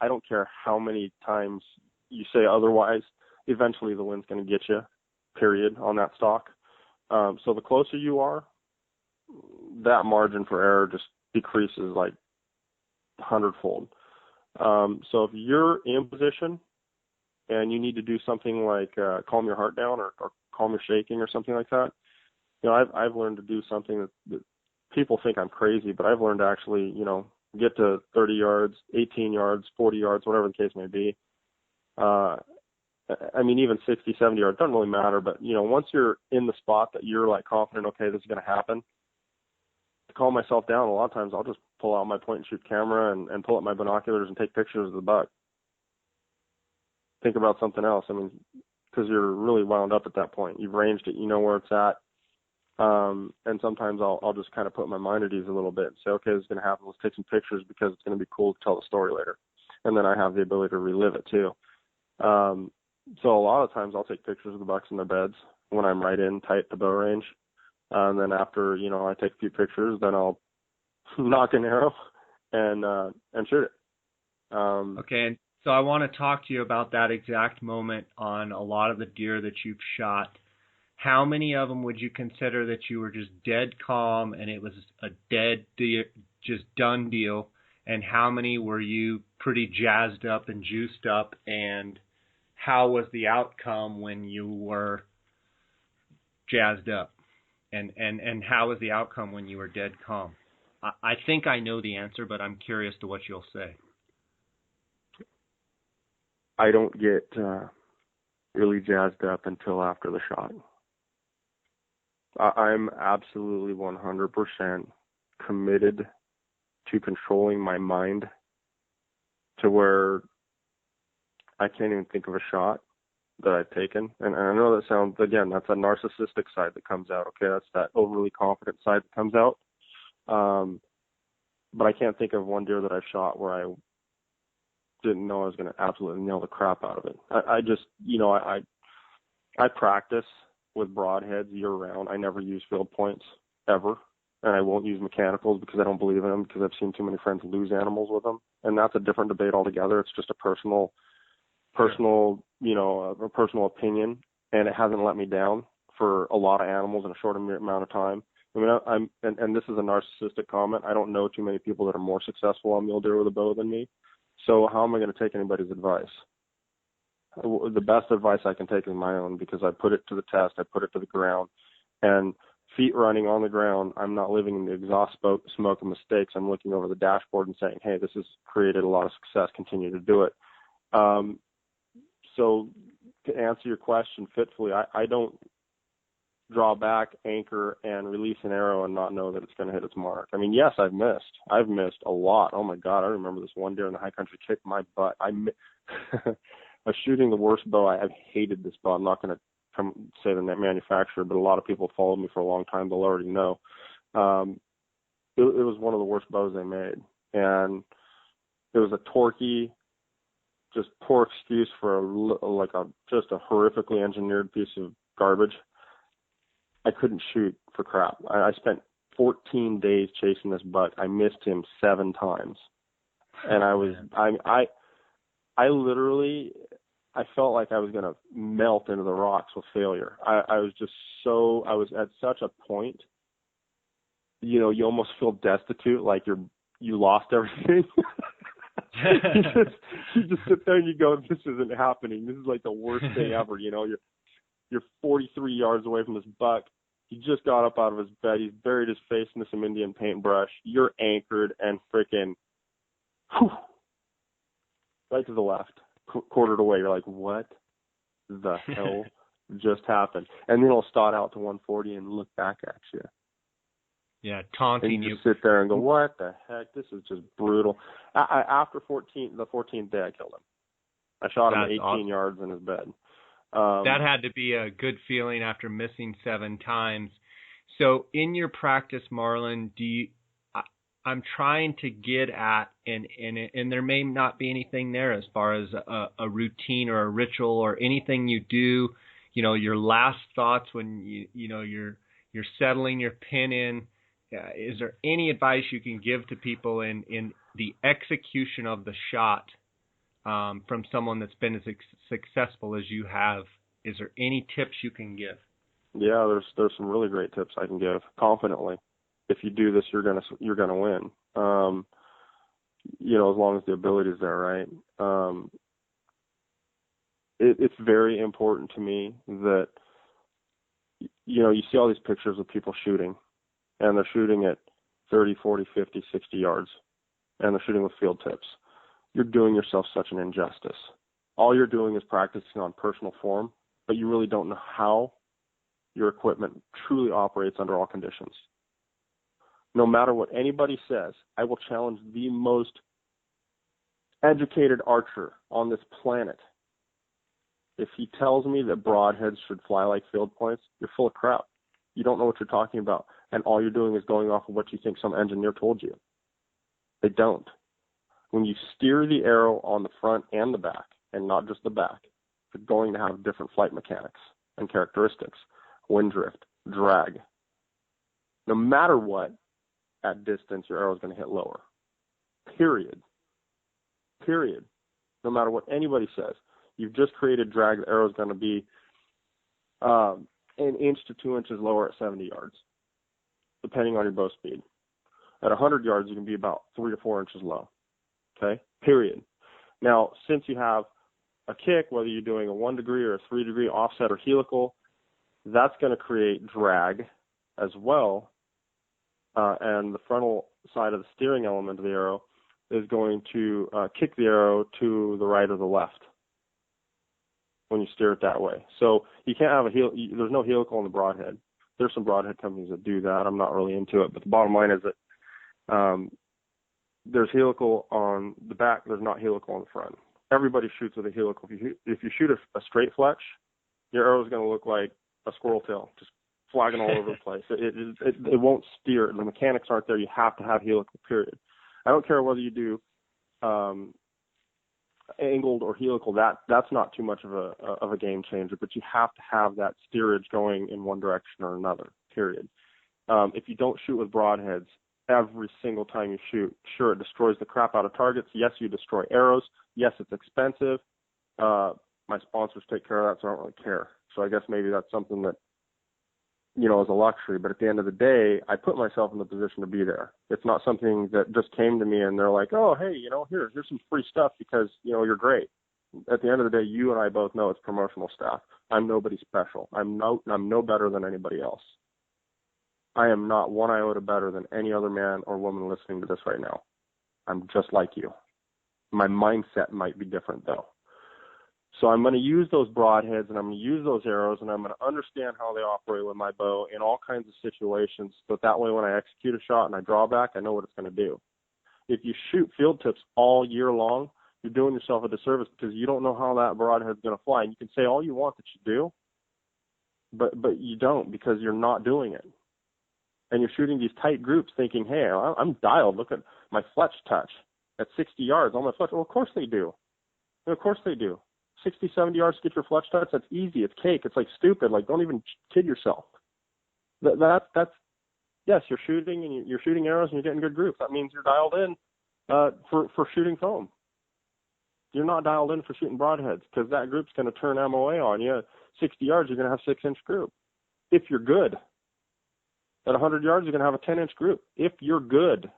I don't care how many times you say otherwise. Eventually the wind's going to get you. Period on that stalk. So the closer you are, that margin for error just decreases like 100-fold. So if you're in position and you need to do something like calm your heart down or calm your shaking or something like that, I've learned to do something that people think I'm crazy, but I've learned to actually, get to 30 yards, 18 yards, 40 yards, whatever the case may be. I mean, even 60, 70 yards, doesn't really matter. But, once you're in the spot that you're like confident, okay, this is going to happen, to calm myself down, a lot of times I'll just pull out my point and shoot camera and pull up my binoculars and take pictures of the buck. Think about something else. I mean, because you're really wound up at that point. You've ranged it, you know where it's at. And sometimes I'll just kind of put my mind at ease a little bit and say, okay, this is going to happen. Let's take some pictures because it's going to be cool to tell the story later. And then I have the ability to relive it too. So a lot of times I'll take pictures of the bucks in their beds when I'm right in tight to bow range. And then after, I take a few pictures, then I'll knock an arrow and shoot it. Okay. And so I want to talk to you about that exact moment on a lot of the deer that you've shot. How many of them would you consider that you were just dead calm and it was a dead deer, just done deal? And how many were you pretty jazzed up and juiced up? And how was the outcome when you were jazzed up? And how was the outcome when you were dead calm? I think I know the answer, but I'm curious to what you'll say. I don't get really jazzed up until after the shot. I'm absolutely 100% committed to controlling my mind to where I can't even think of a shot that I've taken. And I know that sounds, again, that's a narcissistic side that comes out. Okay, that's that overly confident side that comes out. But I can't think of one deer that I've shot where I didn't know I was going to absolutely nail the crap out of it. I just, I practice with broadheads year round. I never use field points ever. And I won't use mechanicals because I don't believe in them, because I've seen too many friends lose animals with them. And that's a different debate altogether. It's just a personal, a personal opinion, and it hasn't let me down for a lot of animals in a short amount of time. I mean, and this is a narcissistic comment. I don't know too many people that are more successful on mule deer with a bow than me. So how am I going to take anybody's advice? The best advice I can take is my own, because I put it to the test. I put it to the ground, and feet running on the ground, I'm not living in the exhaust smoke and mistakes. I'm looking over the dashboard and saying, hey, this has created a lot of success. Continue to do it. So to answer your question fitfully, I don't draw back, anchor, and release an arrow and not know that it's going to hit its mark. I mean, yes, I've missed. I've missed a lot. Oh, my God, I remember this one deer in the high country kicked my butt. I was shooting the worst bow. I've hated this bow. I'm not going to say the manufacturer, but a lot of people have followed me for a long time. They'll already know. It was one of the worst bows they made. And it was a torquey, just poor excuse for just a horrifically engineered piece of garbage. I couldn't shoot for crap. I spent 14 days chasing this buck. I missed him 7 times. And I literally, I felt like I was going to melt into the rocks with failure. I was at such a point, you almost feel destitute, like you lost everything. you just sit there and you go, this isn't happening. This is like the worst thing ever. You're 43 yards away from this buck. He just got up out of his bed. He's buried his face into some Indian paintbrush. You're anchored and freaking right to the left, quartered away. You're like, what the hell just happened? And then he'll start out to 140 and look back at you. Yeah, taunting and you. Just sit there and go, what the heck? This is just brutal. After the 14th day, I killed him. I shot him 18 awesome. yards in his bed. That had to be a good feeling after missing 7 times. So in your practice, Marlon, I'm trying to get at, and there may not be anything there as far as a routine or a ritual or anything you do, your last thoughts when you're settling your pin in. Is there any advice you can give to people in the execution of the shot from someone that's been as successful as you have? Is there any tips you can give? Yeah, there's some really great tips I can give confidently. If you do this, you're gonna win. As long as the ability is there, right? It's very important to me that you see all these pictures of people shooting, and they're shooting at 30, 40, 50, 60 yards, and they're shooting with field tips. You're doing yourself such an injustice. All you're doing is practicing on personal form, but you really don't know how your equipment truly operates under all conditions. No matter what anybody says, I will challenge the most educated archer on this planet. If he tells me that broadheads should fly like field points, you're full of crap. You don't know what you're talking about, and all you're doing is going off of what you think some engineer told you. They don't. When you steer the arrow on the front and the back, and not just the back, you're going to have different flight mechanics and characteristics, wind drift, drag. No matter what, at distance, your arrow is going to hit lower. Period. No matter what anybody says. You've just created drag. The arrow is going to be an inch to 2 inches lower at 70 yards, depending on your bow speed. At 100 yards, you can be about 3 to 4 inches low. Okay? Period. Now, since you have a kick, whether you're doing a 1 degree or a 3 degree offset or helical, that's going to create drag as well. And the frontal side of the steering element of the arrow is going to kick the arrow to the right or the left when you steer it that way. So you can't have there's no helical on the broadhead. There's some broadhead companies that do that. I'm not really into it, but the bottom line is that there's helical on the back, there's not helical on the front. Everybody shoots with a helical. If you shoot a straight fletch, your arrow is going to look like a squirrel tail, just flagging all over the place. It won't steer. The mechanics aren't there. You have to have helical, period. I don't care whether you do angled or helical. That's not too much of a game changer, but you have to have that steerage going in one direction or another, period. If you don't shoot with broadheads every single time you shoot, sure, it destroys the crap out of targets. Yes, you destroy arrows. Yes, it's expensive. My sponsors take care of that, so I don't really care. So I guess maybe that's something that, is a luxury. But at the end of the day, I put myself in the position to be there. It's not something that just came to me and they're like, oh, hey, here's some free stuff because, you're great. At the end of the day, you and I both know it's promotional stuff. I'm nobody special. I'm no better than anybody else. I am not one iota better than any other man or woman listening to this right now. I'm just like you. My mindset might be different, though. So I'm going to use those broadheads and I'm going to use those arrows and I'm going to understand how they operate with my bow in all kinds of situations. So that way when I execute a shot and I draw back, I know what it's going to do. If you shoot field tips all year long, you're doing yourself a disservice because you don't know how that broadhead's going to fly. And you can say all you want that you do, but you don't because you're not doing it. And you're shooting these tight groups thinking, hey, I'm dialed. Look at my fletch touch at 60 yards on my fletch. Well, of course they do. Of course they do. 60, 70 yards to get your fletch touch, that's easy. It's cake. It's like stupid. Like, don't even kid yourself. That's Yes, you're shooting and you're shooting arrows and you're getting good groups. That means you're dialed in for shooting foam. You're not dialed in for shooting broadheads because that group's going to turn MOA on you. 60 yards, you're going to have 6-inch group. If you're good. At 100 yards, you're going to have a 10-inch group. If you're good.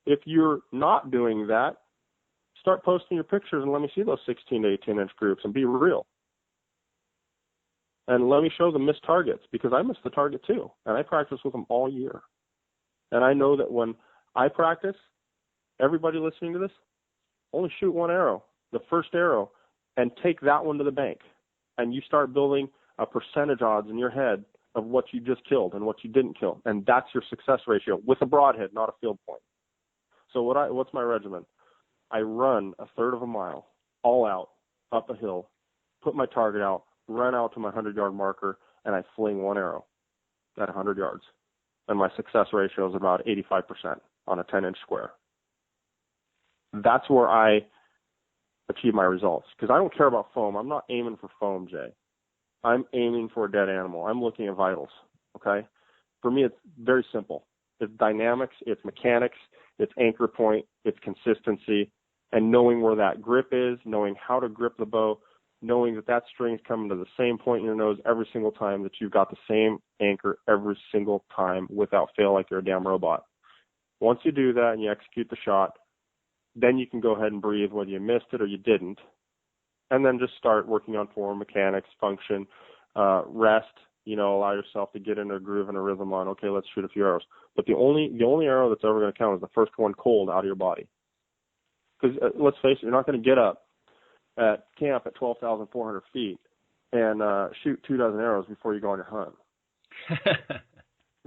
If you're not doing that, start posting your pictures and let me see those 16 to 18-inch groups and be real. And let me show them missed targets because I missed the target too. And I practice with them all year. And I know that when I practice, everybody listening to this, only shoot one arrow, the first arrow, and take that one to the bank. And you start building a percentage odds in your head of what you just killed and what you didn't kill. And that's your success ratio with a broadhead, not a field point. So what's my regimen? I run a third of a mile, all out, up a hill, put my target out, run out to my 100-yard marker, and I fling one arrow at 100 yards. And my success ratio is about 85% on a 10-inch square. That's where I achieve my results because I don't care about foam. I'm not aiming for foam, Jay. I'm aiming for a dead animal. I'm looking at vitals, okay? For me, it's very simple. It's dynamics, it's mechanics, it's anchor point, it's consistency, and knowing where that grip is, knowing how to grip the bow, knowing that string's coming to the same point in your nose every single time, that you've got the same anchor every single time without fail like you're a damn robot. Once you do that and you execute the shot, then you can go ahead and breathe whether you missed it or you didn't, and then just start working on form, mechanics, function, rest, allow yourself to get into a groove and a rhythm on, okay, let's shoot a few arrows. But the only arrow that's ever going to count is the first one cold out of your body. Because let's face it, you're not going to get up at camp at 12,400 feet and shoot 24 arrows before you go on your hunt.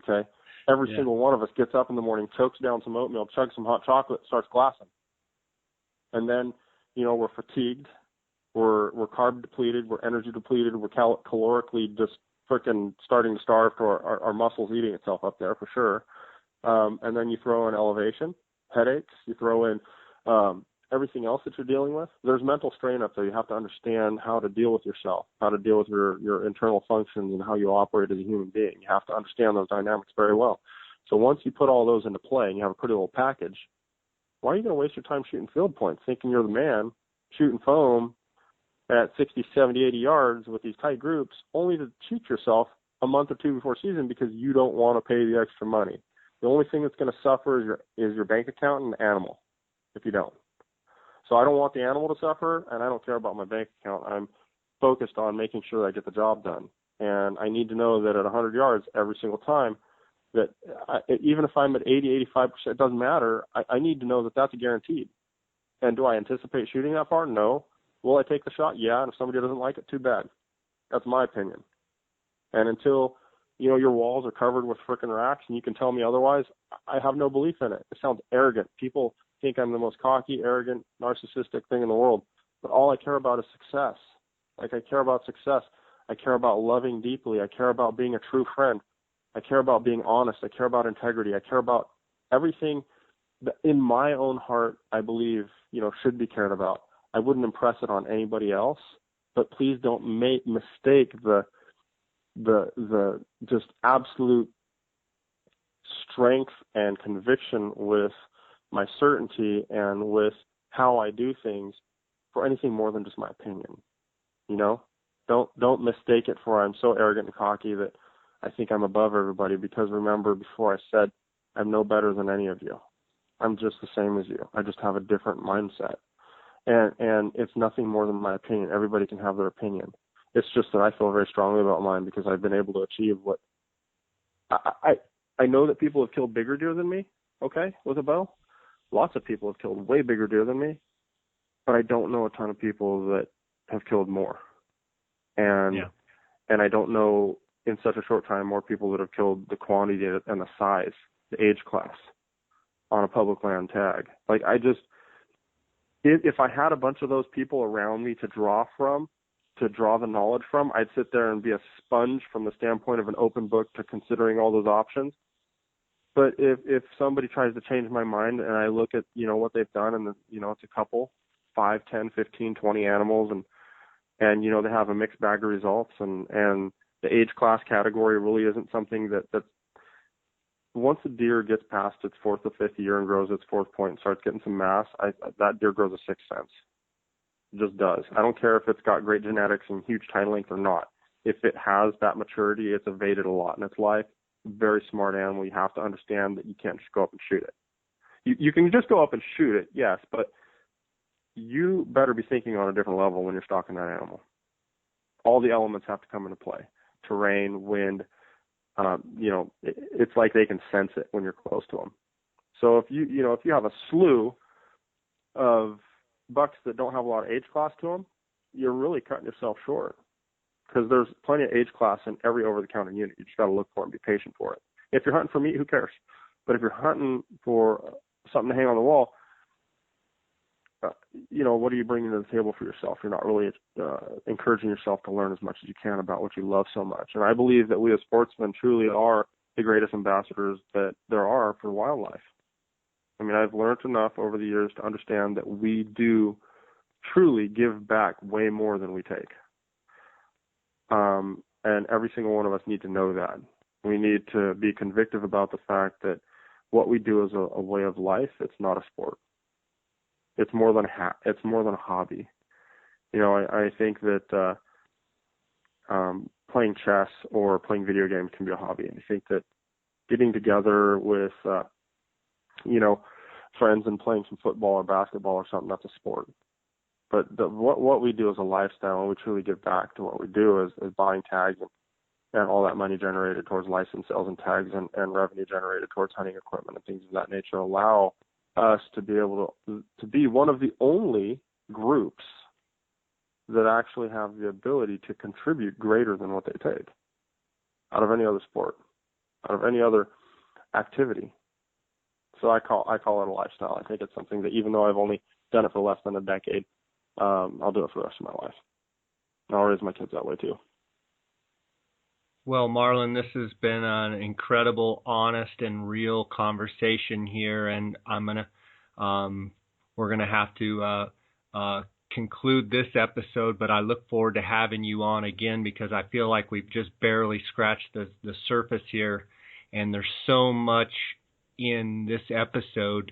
Okay? Every single one of us gets up in the morning, chokes down some oatmeal, chugs some hot chocolate, starts glassing. And then, we're fatigued, we're carb depleted, we're energy depleted, we're calorically just freaking starting to starve to our muscles eating itself up there for sure. And then you throw in elevation, headaches, you throw in everything else that you're dealing with. There's mental strain up there. You have to understand how to deal with yourself, how to deal with your internal functions and how you operate as a human being. You have to understand those dynamics very well. So once you put all those into play and you have a pretty little package, why are you going to waste your time shooting field points, thinking you're the man, shooting foam at 60, 70, 80 yards with these tight groups, only to cheat yourself a month or two before season because you don't want to pay the extra money? The only thing that's going to suffer is your bank account and the animal if you don't. So I don't want the animal to suffer, and I don't care about my bank account. I'm focused on making sure that I get the job done. And I need to know that at 100 yards every single time, that even if I'm at 80, 85%, it doesn't matter. I need to know that that's a guaranteed. And do I anticipate shooting that far? No. Will I take the shot? Yeah. And if somebody doesn't like it, too bad. That's my opinion. And until, your walls are covered with frickin' racks and you can tell me otherwise, I have no belief in it. It sounds arrogant. People think I'm the most cocky, arrogant, narcissistic thing in the world. But all I care about is success. Like, I care about success. I care about loving deeply. I care about being a true friend. I care about being honest. I care about integrity. I care about everything that in my own heart, I believe, should be cared about. I wouldn't impress it on anybody else, but please don't mistake the just absolute strength and conviction with my certainty and with how I do things for anything more than just my opinion. Don't mistake it for I'm so arrogant and cocky that I think I'm above everybody, because remember, before I said I'm no better than any of you. I'm just the same as you. I just have a different mindset. And it's nothing more than my opinion. Everybody can have their opinion. It's just that I feel very strongly about mine because I've been able to achieve what I know that people have killed bigger deer than me, okay, with a bow. Lots of people have killed way bigger deer than me, but I don't know a ton of people that have killed more. And I don't know in such a short time more people that have killed the quantity and the size, the age class on a public land tag. Like, if I had a bunch of those people around me to draw the knowledge from, I'd sit there and be a sponge from the standpoint of an open book to considering all those options. But if somebody tries to change my mind and I look at, what they've done and, it's a couple, 5, 10, 15, 20 animals and they have a mixed bag of results and the age class category really isn't something that's once a deer gets past its fourth or fifth year and grows its fourth point and starts getting some mass, that deer grows a sixth sense. It just does. I don't care if it's got great genetics and huge tine length or not. If it has that maturity, it's evaded a lot in its life. Very smart animal. You have to understand that you can't just go up and shoot it. You can just go up and shoot it, yes, but you better be thinking on a different level when you're stalking that animal. All the elements have to come into play. Terrain, wind, it's like they can sense it when you're close to them. So if you have a slew of bucks that don't have a lot of age class to them, you're really cutting yourself short, because there's plenty of age class in every over-the-counter unit. You just got to look for it and be patient for it. If you're hunting for meat, who cares? But if you're hunting for something to hang on the wall, what are you bringing to the table for yourself? You're not really encouraging yourself to learn as much as you can about what you love so much. And I believe that we as sportsmen truly are the greatest ambassadors that there are for wildlife. I mean, I've learned enough over the years to understand that we do truly give back way more than we take. And every single one of us need to know that. We need to be convicted about the fact that what we do is a way of life. It's not a sport. It's more than a hobby. I think that playing chess or playing video games can be a hobby. And I think that getting together with friends and playing some football or basketball or something, that's a sport. But what we do is a lifestyle, and we truly give back to what we do is buying tags and all that money generated towards license sales and tags and revenue generated towards hunting equipment and things of that nature allow us to be able to be one of the only groups that actually have the ability to contribute greater than what they take out of any other sport, out of any other activity. So I call it a lifestyle. I think it's something that, even though I've only done it for less than a decade, I'll do it for the rest of my life. And I'll raise my kids that way too. Well, Marlon, this has been an incredible, honest, and real conversation here, and we're gonna have to conclude this episode. But I look forward to having you on again, because I feel like we've just barely scratched the surface here, and there's so much in this episode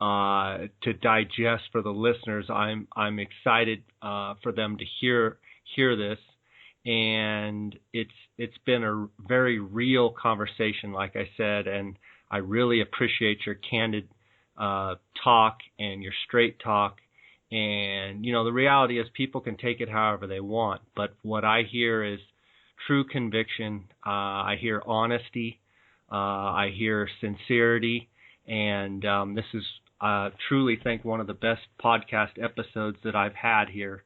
to digest for the listeners. I'm excited for them to hear this. And it's been a very real conversation, like I said, and I really appreciate your candid talk and your straight talk. And the reality is, people can take it however they want, but what I hear is true conviction. I hear honesty. I hear sincerity, and this is truly, think, one of the best podcast episodes that I've had here.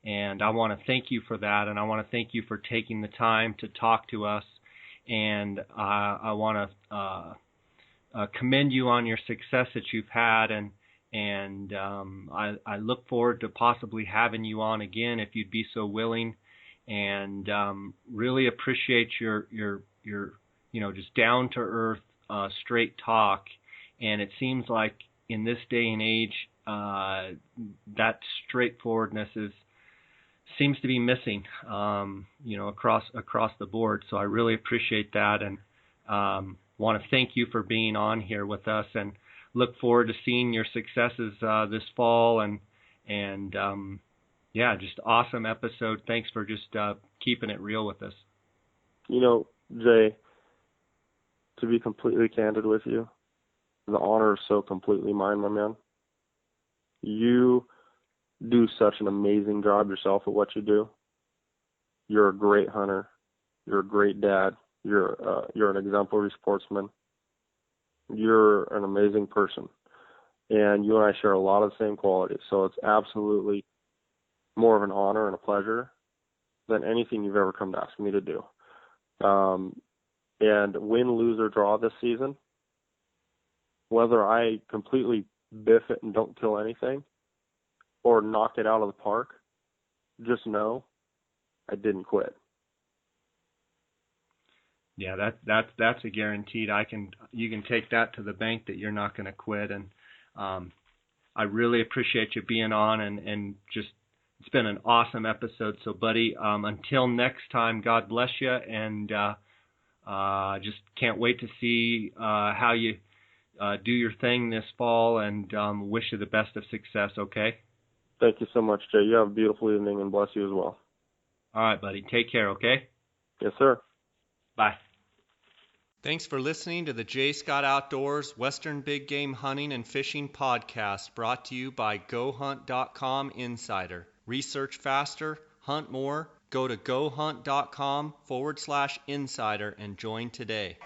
And I want to thank you for that, and I want to thank you for taking the time to talk to us. And I want to commend you on your success that you've had, and I look forward to possibly having you on again if you'd be so willing. And really appreciate your just down to earth, straight talk. And it seems like in this day and age, that straightforwardness seems to be missing, across the board. So I really appreciate that, and want to thank you for being on here with us, and look forward to seeing your successes this fall. And just awesome episode. Thanks for just keeping it real with us. Jay, to be completely candid with you, the honor is so completely mine, my man. You do such an amazing job yourself at what you do. You're a great hunter. You're a great dad. You're an exemplary sportsman. You're an amazing person. And you and I share a lot of the same qualities. So it's absolutely more of an honor and a pleasure than anything you've ever come to ask me to do. And win, lose, or draw this season, whether I completely biff it and don't kill anything, or knock it out of the park, just know I didn't quit. Yeah, that's a guaranteed. You can take that to the bank that you're not going to quit. And I really appreciate you being on, and just, it's been an awesome episode. So, buddy, until next time, God bless you, and Just can't wait to see how you do your thing this fall, and wish you the best of success, okay? Thank you so much, Jay. You have a beautiful evening, and bless you as well. All right, buddy. Take care, okay? Yes, sir. Bye. Thanks for listening to the J. Scott Outdoors Western Big Game Hunting and Fishing Podcast, brought to you by GoHunt.com Insider. Research faster, hunt more. Go to GoHunt.com/insider and join today.